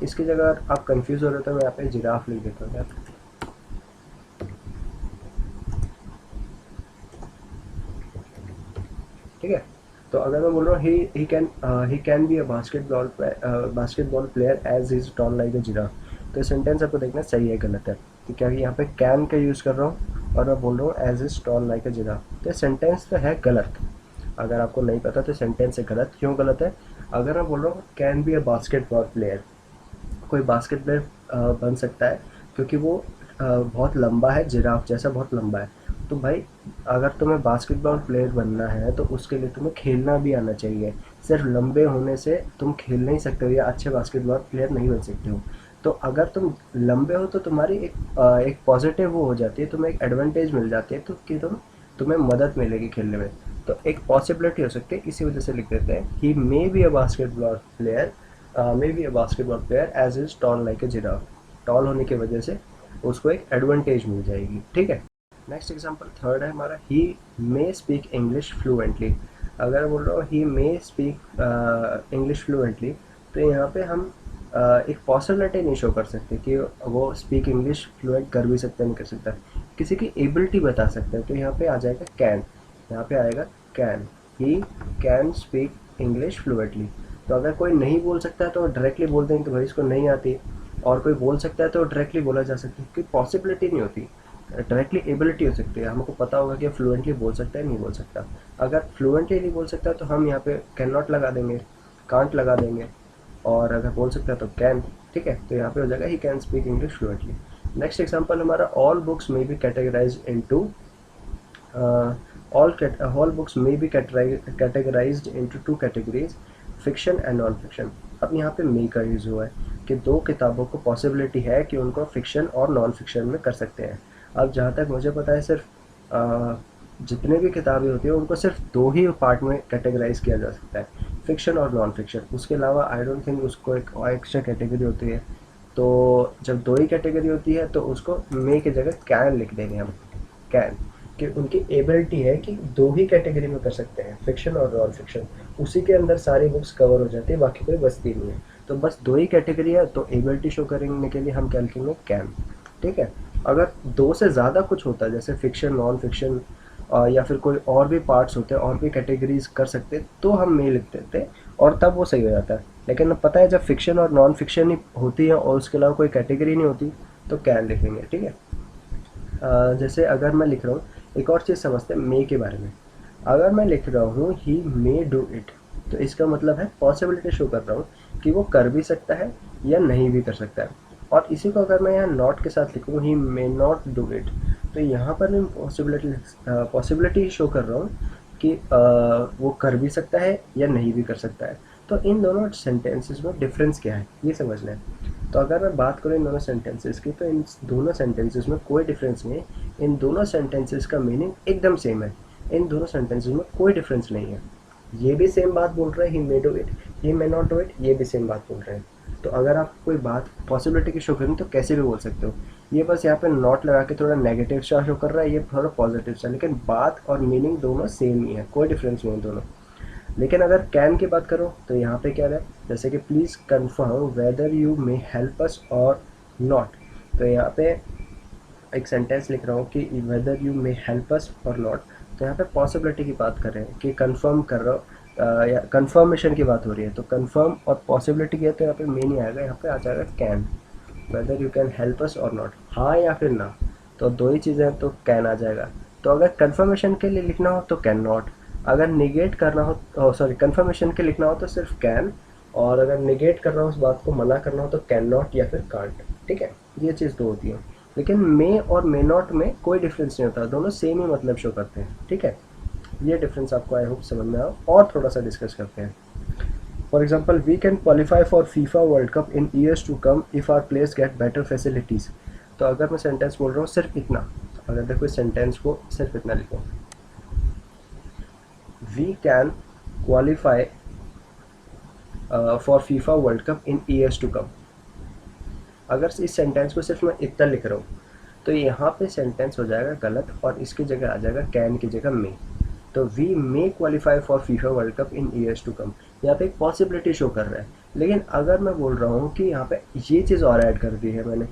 इसकी जगह आप कंफ्यूज हो रहे हो तो मैं यहाँ पे जिराफ लिख देता हूँ। ठीक है, तो अगर मैं बोल रहा हूँ he can be a basketball player as is tall like a giraffe, तो सेंटेंस आपको देखना सही है गलत है। तो क्या यहाँ पे कैन का यूज़ कर रहा हूँ और मैं बोल रहा हूँ as is tall like a giraffe, तो सेंटेंस तो है गलत। अगर आपको नहीं पता तो सेंटेंस है गलत, क्यों गलत है। अगर मैं बोल रहा हूँ can be a basketball player, कोई बास्केट प्लेयर बन सकता है, क्योंकि वो बहुत लंबा है, जिराफ जैसा बहुत लंबा है। तो भाई, अगर तुम्हें बास्केटबॉल प्लेयर बनना है तो उसके लिए तुम्हें खेलना भी आना चाहिए। सिर्फ लंबे होने से तुम खेल नहीं सकते हो या अच्छे बास्केटबॉल प्लेयर नहीं बन सकते हो। तो अगर तुम लंबे हो तो तुम्हारी एक पॉजिटिव वो हो जाती है, तुम्हें एक एडवांटेज मिल जाती है, तो कि तुम्हें मदद मिलेगी खेलने में। तो एक पॉसिबिलिटी हो सकती है, इसी वजह से लिख देते हैं he may be a basketball player, may be a basketball player as is tall like a giraffe. Tall होने की वजह से उसको एक एडवांटेज मिल जाएगी। ठीक है, नेक्स्ट एग्जांपल थर्ड है हमारा, ही मे स्पीक इंग्लिश फ्लुएंटली। अगर बोल रहा हूँ ही मे स्पीक इंग्लिश फ्लुएंटली, तो यहाँ पे हम एक पॉसिबिलिटी नहीं शो कर सकते कि वो स्पीक इंग्लिश फ्लुएंट कर भी सकता है नहीं कर सकता, किसी की एबिलिटी बता सकते हैं। तो यहाँ पे आ जाएगा कैन, यहाँ पे आएगा can, he can speak English fluently. तो अगर कोई नहीं बोल सकता है तो डायरेक्टली बोल देंगे कि भाई इसको नहीं आती, और कोई बोल सकता है तो डायरेक्टली बोला जा सकता है, क्योंकि पॉसिबिलिटी नहीं होती, डायरेक्टली एबिलिटी हो सकती है। हमको पता होगा कि फ्लुएंटली बोल सकता है नहीं बोल सकता। अगर फ्लुएंटली नहीं बोल सकता तो हम यहाँ पे कैन नॉट लगा देंगे, कांट लगा देंगे, और अगर बोल सकता है तो कैन। ठीक है, तो यहाँ पे हो जाएगा he can speak English fluently. Next example हमारा, all books may be categorise into, all books may be categorized into two categories, fiction and non fiction. अब यहाँ पे मे का यूज़ हुआ है कि दो किताबों को पॉसिबिलिटी है कि उनको फिक्शन और नॉन फिक्शन में कर सकते हैं। अब जहाँ तक मुझे पता है, सिर्फ जितने भी किताबें होती है उनको सिर्फ दो ही पार्ट में कैटेगराइज किया जा सकता है, फिक्शन और नॉन फिक्शन। उसके अलावा आई डोंट थिंक उसको एक और एक्स्ट्रा कैटेगरी होती है। तो जब दो ही कैटेगरी होती है तो उसको मे की जगह कैन लिख देंगे हम, कैन, कि उनकी एबिलिटी है कि दो ही कैटेगरी में कर सकते हैं, फिक्शन और नॉन फिक्शन। उसी के अंदर सारी बुक्स कवर हो जाती है, बाकी कोई बचती नहीं है। तो बस दो ही कैटेगरी है, तो एबिलिटी शो करने के लिए हम क्या लिखेंगे, कैन। ठीक है, अगर दो से ज़्यादा कुछ होता है, जैसे फिक्शन नॉन फिक्शन, या फिर कोई और भी पार्ट्स होते हैं और भी कैटेगरीज कर सकते हैं, तो हम मे लिख देते हैं और तब वो सही हो जाता है। लेकिन पता है जब फिक्शन और नॉन फिक्शन ही होती है और उसके अलावा कोई कैटेगरी नहीं होती, तो कैन लिखेंगे। ठीक है, जैसे अगर मैं लिख रहा हूँ एक और चीज़ समझते हैं मे के बारे में। अगर मैं लिख रहा हूँ ही मे डू इट, तो इसका मतलब है पॉसिबिलिटी शो कर रहा हूँ कि वो कर भी सकता है या नहीं भी कर सकता है। और इसी को अगर मैं यहाँ नॉट के साथ लिखूँ ही मे नॉट डू इट, तो यहाँ पर मैं पॉसिबिलिटी शो कर रहा हूँ कि वो कर भी सकता है या नहीं भी कर सकता है। तो इन दोनों सेंटेंसेस में डिफरेंस क्या है ये समझना है। तो अगर मैं बात करूँ इन दोनों सेंटेंसेस की, तो इन दोनों सेंटेंसेस में कोई डिफरेंस नहीं है। इन दोनों सेंटेंसेस का मीनिंग एकदम सेम है। इन दोनों सेंटेंसेस में कोई डिफरेंस नहीं है। ये भी सेम बात बोल रहे हैं, he may do it, he may not do it, ये भी सेम बात बोल रहे हैं। तो अगर आप कोई बात पॉसिबिलिटी की शो करें तो कैसे भी बोल सकते हो। ये बस यहाँ पे नॉट लगा के थोड़ा नेगेटिव सा शो कर रहा है, ये थोड़ा पॉजिटिव सा, लेकिन बात और मीनिंग दोनों सेम ही है, कोई डिफरेंस नहीं है दोनों। लेकिन अगर कैन की बात करो तो यहाँ पे क्या है, जैसे कि please confirm whether you may help us और नॉट। तो यहाँ पे एक सेंटेंस लिख रहा हूँ कि whether you may help us और नॉट। तो यहाँ पे पॉसिबिलिटी की बात कर रहे हैं कि कंफर्म कर रहा हो या कंफर्मेशन की बात हो रही है। तो कंफर्म और पॉसिबिलिटी की है तो यहाँ पे मे नहीं आएगा, यहाँ पे आ जाएगा can. Whether you can help us और नॉट, हाँ या फिर ना, तो दो ही चीज़ें हैं तो कैन आ जाएगा। तो अगर कंफर्मेशन के लिए लिखना हो तो कैन नॉट, अगर निगेट करना हो सॉरी कंफर्मेशन के लिखना हो तो सिर्फ कैन, और अगर निगेट करना हो उस बात को मना करना हो तो कैन नॉट या फिर कांट। ठीक है, ये चीज़ दो होती है। लेकिन मे और मे नॉट में कोई डिफरेंस नहीं होता, दोनों सेम ही मतलब शो करते हैं। ठीक है, ये डिफरेंस आपको आई होप समझ में आया। और थोड़ा सा डिस्कस करते हैं। For example, we can qualify for FIFA World Cup in years to come if our players get better facilities. तो अगर मैं सेंटेंस बोल रहा हूँ सिर्फ इतना, अगर देखो इस सेंटेंस को सिर्फ इतना लिखो, we can qualify for FIFA World Cup in years to come. अगर इस सेंटेंस को सिर्फ मैं इतना लिख रहा हूँ तो यहाँ पे सेंटेंस हो जाएगा गलत और इसकी जगह आ जाएगा कैन की जगह मे। तो we may qualify for FIFA World Cup in years to come, यहाँ पे एक पॉसिबिलिटी शो कर रहा है। लेकिन अगर मैं बोल रहा हूँ कि यहाँ पे ये चीज़ और ऐड कर दी है मैंने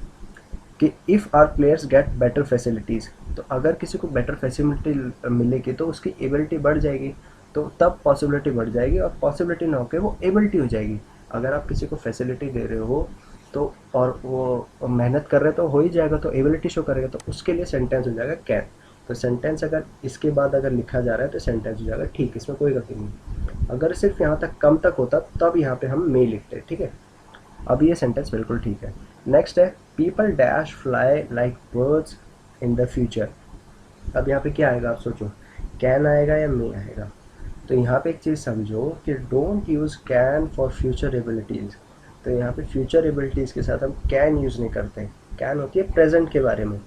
कि if our players get better facilities, तो अगर किसी को बेटर फैसिलिटी मिलेगी तो उसकी एबिलिटी बढ़ जाएगी, तो तब पॉसिबिलिटी बढ़ जाएगी और पॉसिबिलिटी ना होकर वो एबिलिटी हो जाएगी। अगर आप किसी को फैसिलिटी दे रहे हो तो और वो मेहनत कर रहे तो हो ही जाएगा, तो एबिलिटी शो करेगा, तो उसके लिए सेंटेंस हो जाएगा कैन। तो सेंटेंस अगर इसके बाद अगर लिखा जा रहा है तो सेंटेंस हो जाएगा ठीक, इसमें कोई गलती नहीं। अगर सिर्फ यहाँ तक कम तक होता तब यहाँ पे हम मे लिखते। ठीक है, अब ये सेंटेंस बिल्कुल ठीक है। नेक्स्ट है people dash fly like birds in the future. अब यहाँ पे क्या आएगा आप सोचो, कैन आएगा या मे आएगा। तो यहाँ पे एक चीज़ समझो कि don't use can for future abilities. तो यहाँ पे फ्यूचर एबिलिटीज़ के साथ हम कैन यूज़ नहीं करते। कैन होती है प्रेजेंट के बारे में।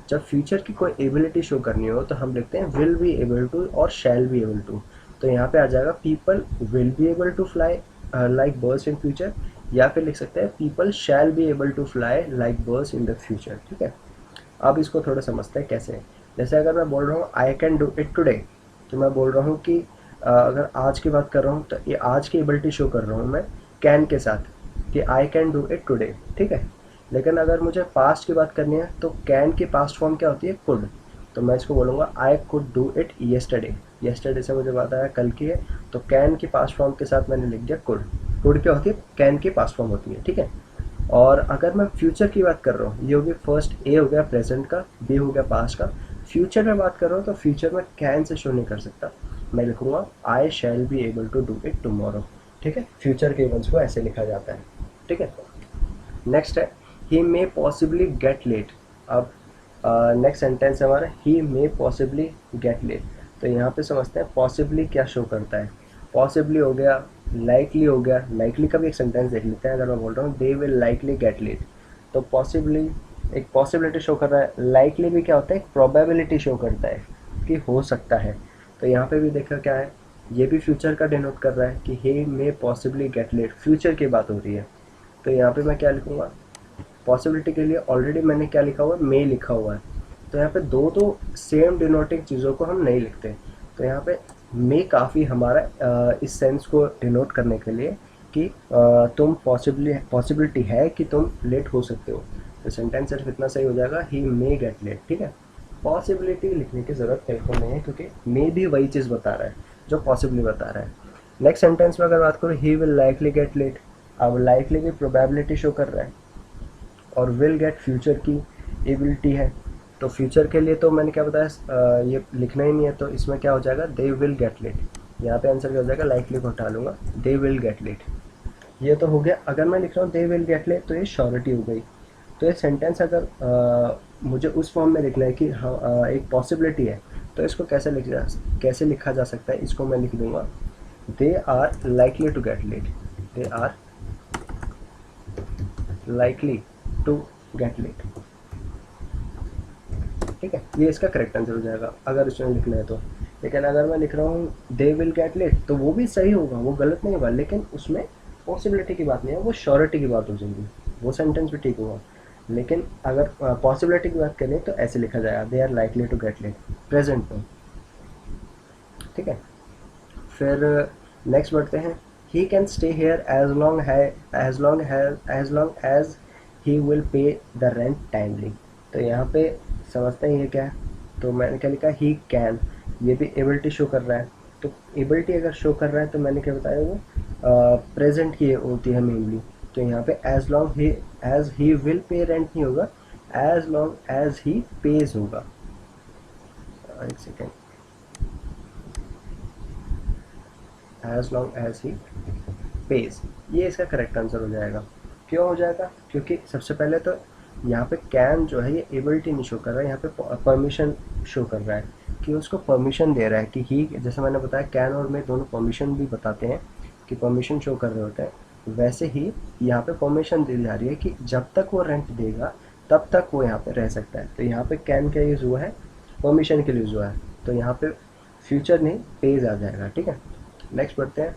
जब फ्यूचर की कोई एबिलिटी शो करनी हो तो हम लिखते हैं विल बी एबल टू और शैल बी एबल टू। तो यहाँ पे आ जाएगा people will be able to fly like birds in future, या फिर लिख सकते हैं people shall be able to fly like birds in the future. ठीक है, अब इसको थोड़ा समझते हैं कैसे है। जैसे अगर मैं बोल रहा हूँ I can do it today, तो मैं बोल रहा हूँ कि अगर आज की बात कर रहा हूँ तो ये आज की एबिलिटी शो कर रहा हूँ मैं कैन के साथ कि I can do it today. ठीक है, लेकिन अगर मुझे पास्ट की बात करनी है तो कैन की पास्ट फॉर्म क्या होती है, कुड। तो मैं इसको बोलूँगा I could do it yesterday. Yesterday से मुझे बात आया कल की है, तो कैन की पास्ट फॉर्म के साथ मैंने लिख दिया कुड। कुड क्या होती है, कैन की पास्ट फॉर्म होती है। ठीक है, और अगर मैं फ्यूचर की बात कर रहा हूँ, ये हो गया फर्स्ट, ए हो गया प्रेजेंट का, बी हो गया पास्ट का। फ्यूचर में बात कर रहा हूँ तो फ्यूचर में कैन से शो नहीं कर सकता, मैं लिखूंगा I shall be able to do it tomorrow. ठीक है, फ्यूचर के इवेंट्स को ऐसे लिखा जाता है। ठीक है, नेक्स्ट है ही मे पॉसिबली गेट लेट। अब नेक्स्ट सेंटेंस है हमारा ही मे पॉसिबली गेट लेट। तो यहाँ पे समझते हैं पॉसिबली क्या शो करता है। पॉसिबली हो गया, लाइकली हो गया। लाइकली का भी एक सेंटेंस देख लेते हैं। अगर मैं बोल रहा हूँ they will likely get late, तो पॉसिबली एक पॉसिबिलिटी शो कर रहा है। लाइकली भी क्या होता है, एक प्रोबेबिलिटी शो करता है कि हो सकता है। तो यहाँ पे भी देखा क्या है, ये भी फ्यूचर का डिनोट कर रहा है कि ही मे पॉसिबली गेट लेट, फ्यूचर की बात हो रही है। तो यहाँ पे मैं क्या लिखूँगा, पॉसिबिलिटी के लिए ऑलरेडी मैंने क्या लिखा हुआ है, मे लिखा हुआ है। तो यहाँ पे दो तो सेम डिनोटिंग चीज़ों को हम नहीं लिखते। तो यहाँ पे मे काफ़ी हमारा इस सेंस को डिनोट करने के लिए कि तुम पॉसिबिलिटी है कि तुम लेट हो सकते हो। तो सेंटेंस सिर्फ इतना सही हो जाएगा ही मे गेट लेट। ठीक है, पॉसिबिलिटी लिखने की ज़रूरत बिल्कुल नहीं है क्योंकि मे भी वही चीज़ बता रहा है जो पॉसिबली बता रहा है। नेक्स्ट सेंटेंस में अगर बात करूँ he will likely get late, अब लाइकली की प्रोबेबिलिटी शो कर रहा है और विल गेट फ्यूचर की एबिलिटी है। तो फ्यूचर के लिए तो मैंने क्या बताया, ये लिखना ही नहीं है, तो इसमें क्या हो जाएगा, दे विल गेट लेट। यहाँ पे आंसर क्या हो जाएगा, लाइकली को हटा लूँगा, दे विल गेट लेट। ये तो हो गया। अगर मैं लिख रहा हूँ दे विल गेट लेट, तो ये श्योरिटी हो गई। तो ये सेंटेंस अगर मुझे उस फॉर्म में लिखना है कि हाँ एक पॉसिबिलिटी है, तो इसको कैसे लिखा जा सकता है, इसको मैं लिख दूंगा they are likely to get late, they are likely to get late. ठीक है, ये इसका करेक्ट आंसर हो जाएगा अगर इसमें लिखना है तो। लेकिन अगर मैं लिख रहा हूँ दे विल गेट लेट, तो वो भी सही होगा, वो गलत नहीं होगा, लेकिन उसमें पॉसिबिलिटी की बात नहीं है, वो श्योरिटी की बात हो जाएगी, वो सेंटेंस भी ठीक होगा। लेकिन अगर पॉसिबिलिटी की बात करें तो ऐसे लिखा जाएगा they are likely to get late, present में। ठीक है, फिर नेक्स्ट बढ़ते हैं। He can stay here as long as he will pay the rent timely. तो यहाँ पे समझते हैं ये क्या है। तो मैंने क्या लिखा, ही कैन, ये भी एबिलिटी शो कर रहा है। तो एबिलिटी अगर शो कर रहा है तो मैंने क्या बताया, वो प्रेजेंट की होती है मेनली। तो यहाँ पे as he will pay rent नहीं होगा, as long as he pays होगा। एक second, as long as he pays, ये इसका करेक्ट आंसर हो जाएगा। क्यों हो जाएगा, क्योंकि सबसे पहले तो यहाँ पे कैन जो है ये एबिलिटी नहीं शो कर रहा है, यहाँ पे परमिशन शो कर रहा है कि उसको परमिशन दे रहा है कि ही, जैसे मैंने बताया कैन और में दोनों परमिशन भी बताते हैं कि परमिशन शो कर रहे होते हैं, वैसे ही यहाँ पे परमिशन दी जा रही है कि जब तक वो रेंट देगा तब तक वो यहाँ पे रह सकता है। तो यहाँ पे कैन क्या यूज़ हुआ है, परमिशन के लिए यूज़ हुआ है, तो यहाँ पे फ्यूचर नहीं पेज आ जाएगा। ठीक है, नेक्स्ट बढ़ते हैं।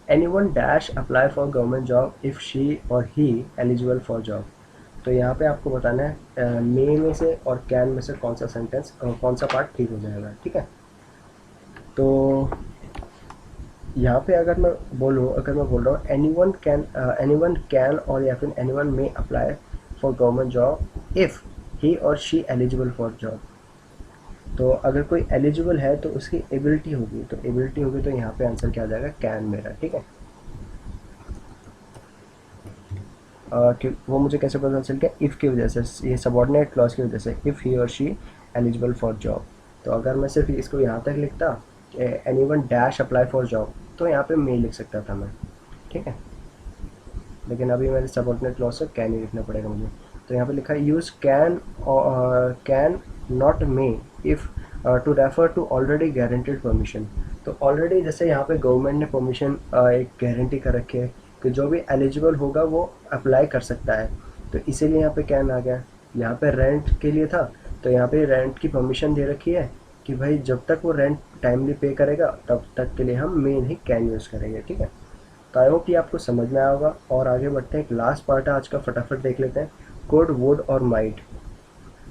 Anyone dash apply for government job if she और ही एलिजिबल फॉर जॉब। तो यहाँ पे आपको बताना है मे में से और कैन में से कौन सा सेंटेंस कौन सा पार्ट ठीक हो जाएगा। ठीक है, तो यहाँ पे अगर मैं बोल रहा हूँ एनीवन कैन और या फिर anyone may apply for government job if he और शी एलिजिबल फॉर जॉब। तो अगर कोई एलिजिबल है तो उसकी एबिलिटी होगी, तो एबिलिटी होगी, तो यहाँ पे आंसर क्या आ जाएगा, कैन मेरा। ठीक है, वो मुझे कैसे पता चल गया, इफ़ की वजह से, ये सबॉर्डिनेट क्लॉज की वजह से, इफ़ ही और शी एलिजिबल फॉर जॉब। तो अगर मैं सिर्फ इसको यहाँ तक लिखता anyone dash apply for job, तो यहाँ पे मे लिख सकता था मैं। ठीक है, लेकिन अभी मेरे सबॉर्डिनेट क्लॉज से कैन ही लिखना पड़ेगा मुझे। तो यहाँ पे लिखा है use can not may if to refer to already guaranteed permission. तो ऑलरेडी जैसे यहाँ पे गवर्नमेंट ने परमिशन एक गारंटी कर रखी है कि जो भी एलिजिबल होगा वो अप्लाई कर सकता है, तो इसीलिए यहाँ पे कैन आ गया। यहाँ पे रेंट के लिए था, तो यहाँ पे रेंट की परमिशन दे रखी है कि भाई जब तक वो रेंट टाइमली पे करेगा तब तक के लिए हम मे नहीं कैन यूज़ करेंगे। ठीक है, तो आई होप कि आपको समझ में आया होगा। और आगे बढ़ते हैं, एक लास्ट पार्ट है आज का, फटाफट देख लेते हैं। कोड, वुड और माइट।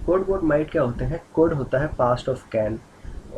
कोड, वुड, माइट क्या होते हैं। कोड होता है पास्ट ऑफ कैन,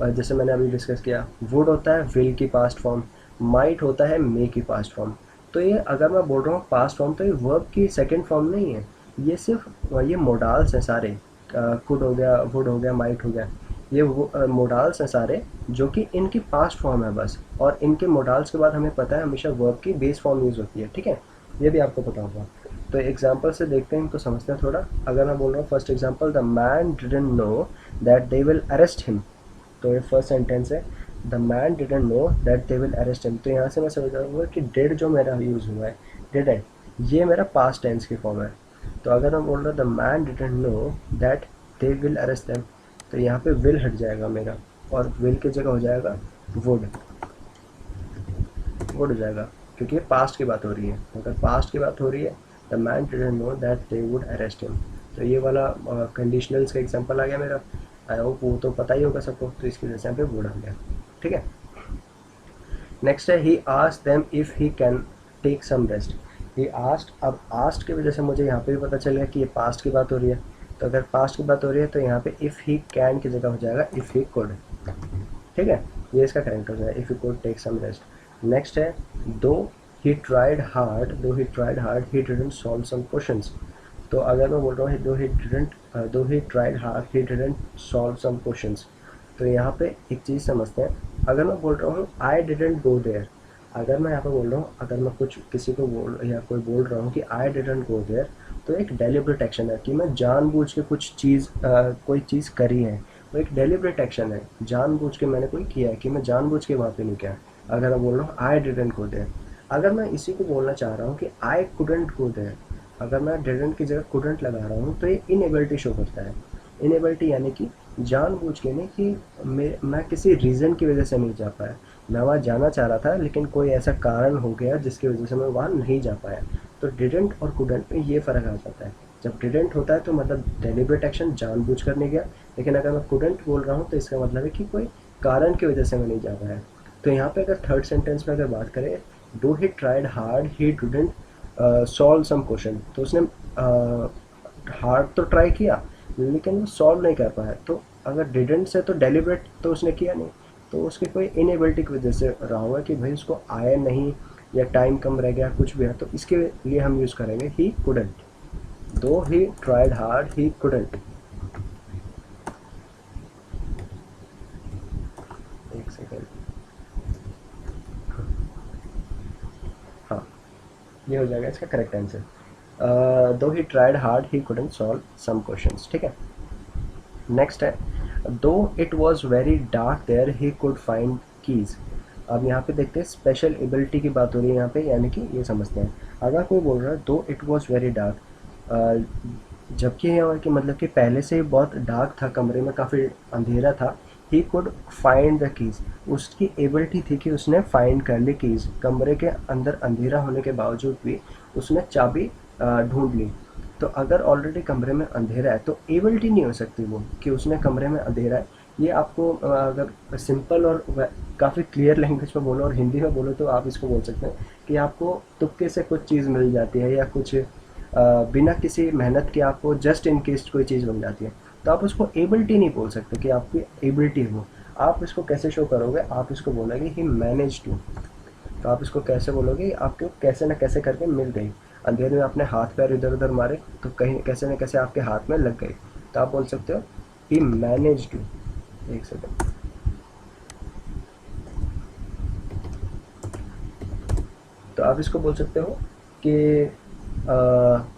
जैसे मैंने अभी डिस्कस किया। वुड होता है विल की पास्ट फॉर्म, माइट होता है मे की पास्ट फॉर्म। तो ये अगर मैं बोल रहा हूँ पास्ट फॉर्म, तो ये वर्ब की सेकंड फॉर्म नहीं है, ये सिर्फ ये मोडाल्स हैं सारे। कुड हो गया, वुड हो गया, माइट हो गया, ये मोडाल्स हैं सारे, जो कि इनकी पास्ट फॉर्म है बस। और इनके मोडाल्स के बाद हमें पता है हमेशा वर्ब की बेस फॉर्म यूज़ होती है। ठीक है, ये भी आपको पता होगा। तो एग्जाम्पल से देखते हैं, इनको समझते हैं थोड़ा। अगर मैं बोल रहा हूँ first example, the man didn't know that they will arrest him. तो ये फर्स्ट सेंटेंस है, the man didn't know that they will arrest him. तो यहाँ से मैं समझ जाऊँगा कि डिड जो मेरा यूज़ हुआ है, डिडंट, ये मेरा पास्ट टेंस की फॉर्म है। तो अगर मैं बोल रहा हूँ the man didn't know that they will arrest them, तो यहाँ पे विल हट जाएगा मेरा, और विल की जगह हो जाएगा वुड, वुड हो जाएगा, क्योंकि ये पास्ट की बात हो रही है। अगर पास्ट की बात हो रही है, the man didn't know that they would arrest him, तो ये वाला कंडीशनल्स का एग्जांपल आ गया मेरा। आई होप वो तो पता ही होगा सबको, तो इसकी वजह से यहाँ पे वुड आ गया। ठीक है, नेक्स्ट है he asked them if he can take some rest. He asked, अब आस्क्ड की वजह से मुझे यहाँ पे भी पता चल गया कि ये पास्ट की बात हो रही है। तो अगर पास्ट की बात हो रही है तो यहाँ पे इफ़ ही कैन की जगह हो जाएगा इफ़ ही कुड। ठीक है, ये इसका करेक्ट हो जाएगा, if you could take some rest. Next है though he tried hard, he didn't solve some questions. तो अगर मैं बोल रहा हूँ though he tried hard he didn't solve some questions, तो यहाँ पे एक चीज़ समझते हैं। अगर मैं बोल रहा हूँ आई डिडंट गो देयर, अगर मैं यहाँ पे बोल रहा हूँ, अगर मैं कुछ किसी को बोल या कोई बोल रहा हूँ कि आई डिडंट गो देयर, तो एक डेलिब्रेट एक्शन है कि मैं जानबूझ के कुछ चीज़ कोई चीज़ करी है, वो एक डेलिब्रेट एक्शन है, जानबूझ के मैंने कोई किया है कि मैं जानबूझ के वहाँ पे नहीं किया। अगर मैं बोल रहा हूँ आई डिडंट गो देयर, अगर मैं इसी को बोलना चाह रहा हूँ कि आई कुडंट गो देयर, अगर मैं डिडंट की जगह कुडंट लगा रहा हूँ तो ये इनएबिलिटी शो करता है। इनएबिलिटी यानी कि जानबूझ के नहीं, कि मैं किसी रीज़न की वजह से नहीं जा पाया, मैं वहाँ जाना चाह रहा था लेकिन कोई ऐसा कारण हो गया जिसकी वजह से मैं वहाँ नहीं जा पाया। तो डिडंट और कुडंट में ये फ़र्क आ जाता है। जब डिडंट होता है तो मतलब डेलिब्रेट एक्शन, जानबूझ कर नहीं गया, लेकिन अगर मैं कुडंट बोल रहा हूँ तो इसका मतलब है कि कोई कारण की वजह से मैं नहीं जा पाया। तो यहाँ पे अगर थर्ड सेंटेंस में अगर बात करें, though he tried hard he didn't solve some question, तो उसने हार्ड तो ट्राई किया लेकिन वो सॉल्व नहीं कर पाया। तो अगर डिडंट से तो डेलिब्रेट तो उसने किया नहीं, तो उसकी कोई इनएबिलिटी की वजह से रहा होगा कि भाई उसको आया नहीं या टाइम कम रह गया, कुछ भी है, तो इसके लिए हम यूज़ करेंगे he couldn't. Though he tried hard he couldn't. एक सेकेंड, हाँ, ये हो जाएगा इसका correct answer. Though he tried hard he couldn't solve some questions, ठीक है। नेक्स्ट है, though it was very dark there he could find keys. अब यहाँ पे देखते हैं स्पेशल एबिलिटी की बात हो रही है यहाँ पे, यानी कि ये समझते हैं। अगर कोई बोल रहा है though it was very dark, जबकि यहाँ कि मतलब कि पहले से ही बहुत डार्क था, कमरे में काफ़ी अंधेरा था, ही कुड फाइंड द कीज़, उसकी एबिलिटी थी कि उसने फाइंड कर ली कीज़, कमरे के अंदर अंधेरा होने के बावजूद भी उसने चाबी ढूंढ ली। तो अगर ऑलरेडी कमरे में अंधेरा है तो एबिलिटी नहीं हो सकती वो कि उसने कमरे में अंधेरा है। ये आपको अगर सिंपल और काफ़ी क्लियर लैंग्वेज में बोलो और हिंदी में बोलो तो आप इसको बोल सकते हैं कि आपको तुक्के से कुछ चीज़ मिल जाती है, या कुछ बिना किसी मेहनत के आपको जस्ट इन केस कोई चीज़ बन जाती है। तो आप उसको एबिलिटी नहीं बोल सकते कि आपकी एबिलिटी हो। आप इसको कैसे शो करोगे, आप इसको बोलोगे ही मैनेज टू। तो आप इसको कैसे बोलोगे, आपको कैसे ना कैसे करके मिल गई, अंधेरे में अपने हाथ पैर इधर उधर मारे तो कहीं कैसे न कैसे आपके हाथ में लग गई। तो आप बोल सकते हो ही मैनेज टू। एक सेकेंड, तो आप इसको बोल सकते हो कि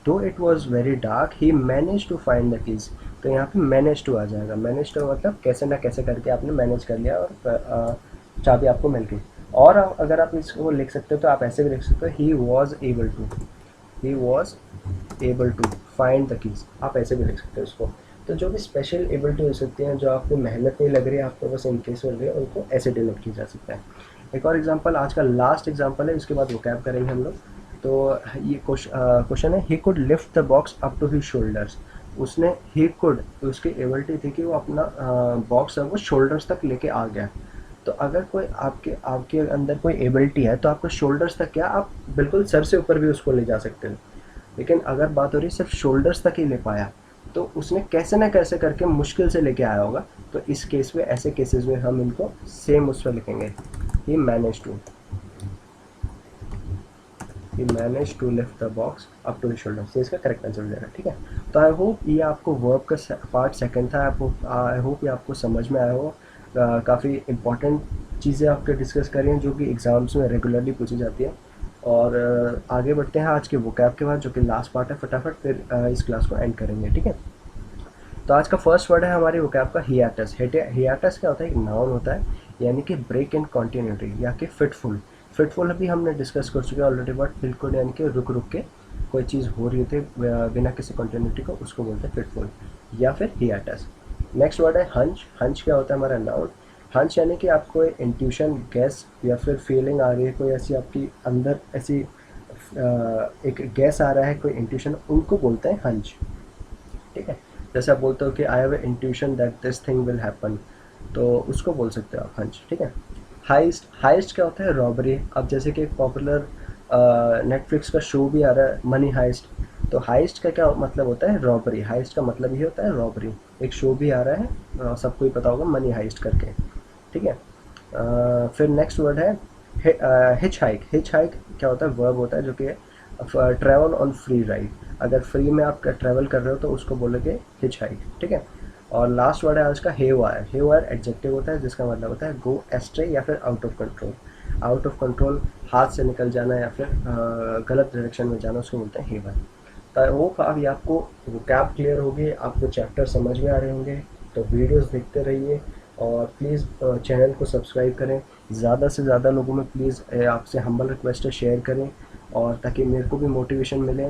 though it was very dark he manage to find the keys. तो यहाँ पे मैनेज टू आ जाएगा। मैनेज टू मतलब कैसे ना कैसे करके आपने मैनेज कर लिया और चाबी आपको मिल गई। और अगर आप इसको लिख सकते हो तो आप ऐसे भी लिख सकते हो he was able to, he was able to find the keys, आप ऐसे भी लिख सकते हो इसको। तो जो भी स्पेशल एबिलिटी हो सकती हैं, जो आपको मेहनत नहीं लग रही है, आपको बस इनकेस मिल रही है, उनको ऐसे डिनोट किया जा सकता है। एक और एग्जांपल, आज का लास्ट एग्जांपल है, उसके बाद वोकैब करेंगे हम लोग। तो ये क्वेश्चन है, he could lift the box up to his shoulders. उसने ही कुड, उसकी एबिलिटी थी कि वो अपना बॉक्स है वो शोल्डर्स तक लेके आ गया। तो अगर कोई आपके आपके अंदर कोई एबिलिटी है तो आपको शोल्डर्स तक क्या, आप बिल्कुल सर से ऊपर भी उसको ले जा सकते हो। लेकिन अगर बात हो रही सिर्फ शोल्डर्स तक ही ले पाया, तो उसने कैसे ना कैसे करके मुश्किल से लेके आया होगा। तो इस केस में, ऐसे केसेस में हम इनको सेम उस पर लिखेंगे, he manage to, he manage to lift the box up to the shoulder. इसका करेक्ट आंसर हो जाएगा, ठीक है। तो आई होप ये आपको वर्ब का पार्ट सेकंड था, आपको आई होप ये आपको समझ में आया हो। काफ़ी इंपॉर्टेंट चीज़ें आपके डिस्कस करें जो कि एग्ज़ाम्स में रेगुलरली पूछी जाती है। और आगे बढ़ते हैं आज के वोकैब के बाद, जो कि लास्ट पार्ट है, फटाफट फिर इस क्लास को एंड करेंगे, ठीक है। तो आज का फर्स्ट वर्ड है हमारे वोकैब का हियाटस। हियाटस क्या होता है, एक नाउन होता है, यानी कि ब्रेक इन कॉन्टीन्यूटी या कि फिटफुल। फिटफुल अभी हमने डिस्कस कर चुके हैं ऑलरेडी, बट बिल्कुल यानी कि रुक रुक के कोई चीज़ हो रही होती है बिना किसी कॉन्टीन्यूटी को, उसको बोलते हैं फिटफुल या फिर हियाटस। नेक्स्ट वर्ड है हंच। हंच क्या होता है हमारा नाउन। हंच यानी कि आपको इंट्यूशन, गैस या फिर फीलिंग आ रही है, कोई ऐसी आपकी अंदर ऐसी एक गैस आ रहा है, कोई इंट्यूशन, उनको बोलते हैं हंच, ठीक है। जैसे आप बोलते हो कि I have a intuition that this thing will happen, तो उसको बोल सकते हो आप हंच, ठीक है। हाइस्ट, हाइस्ट क्या होता है, रॉबरी। अब जैसे कि एक पॉपुलर नेटफ्लिक्स का शो भी आ रहा है, मनी हाइस्ट। तो हाइस्ट का क्या मतलब होता है, रॉबरी। हाइस्ट का मतलब ही होता है रॉबरी। एक शो भी आ रहा है, सबको ही पता होगा, मनी हाइस्ट करके, ठीक है। फिर नेक्स्ट वर्ड है हिच हाइक। हिच हाइक क्या होता है, वर्ब होता है जो कि ट्रैवल ऑन फ्री राइड। अगर फ्री में आप ट्रैवल कर रहे हो तो उसको बोलोगे हिच हाइक, ठीक है। और लास्ट वर्ड है आज का हे वायर। हे वायर एडजेक्टिव होता है जिसका मतलब होता है गो एस्ट्रे या फिर out of control. Out of control, हाथ से निकल जाना या फिर गलत डायरेक्शन में जाना, उसको बोलते हैं हे वायर। तो आई होप अभी आपको वोकैब क्लियर होगी, आपको चैप्टर समझ में आ रहे होंगे। तो वीडियोस देखते रहिए और प्लीज़ चैनल को सब्सक्राइब करें। ज़्यादा से ज़्यादा लोगों में प्लीज़ आपसे हम्बल रिक्वेस्ट है, शेयर करें, और ताकि मेरे को भी मोटिवेशन मिले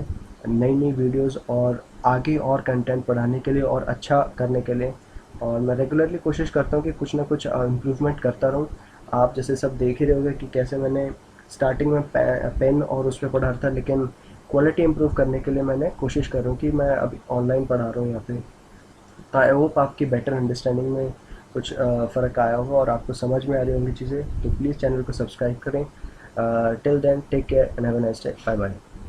नई नई वीडियोस और आगे और कंटेंट पढ़ाने के लिए और अच्छा करने के लिए। और मैं रेगुलरली कोशिश करता हूँ कि कुछ ना कुछ इम्प्रूवमेंट करता रहूँ। आप जैसे सब देख ही रहे होंगे कि कैसे मैंने स्टार्टिंग में पेन और उस पर पढ़ा था, लेकिन क्वालिटी इंप्रूव करने के लिए मैंने कोशिश कर रहा हूँ कि मैं अभी ऑनलाइन पढ़ा रहा हूँ यहाँ पे। तो आई होप आपकी बेटर अंडरस्टैंडिंग में कुछ फ़र्क आया होगा और आपको समझ में आ रही होंगी चीज़ें। तो प्लीज़ चैनल को सब्सक्राइब करें। Till then take care and have a nice day. Bye bye.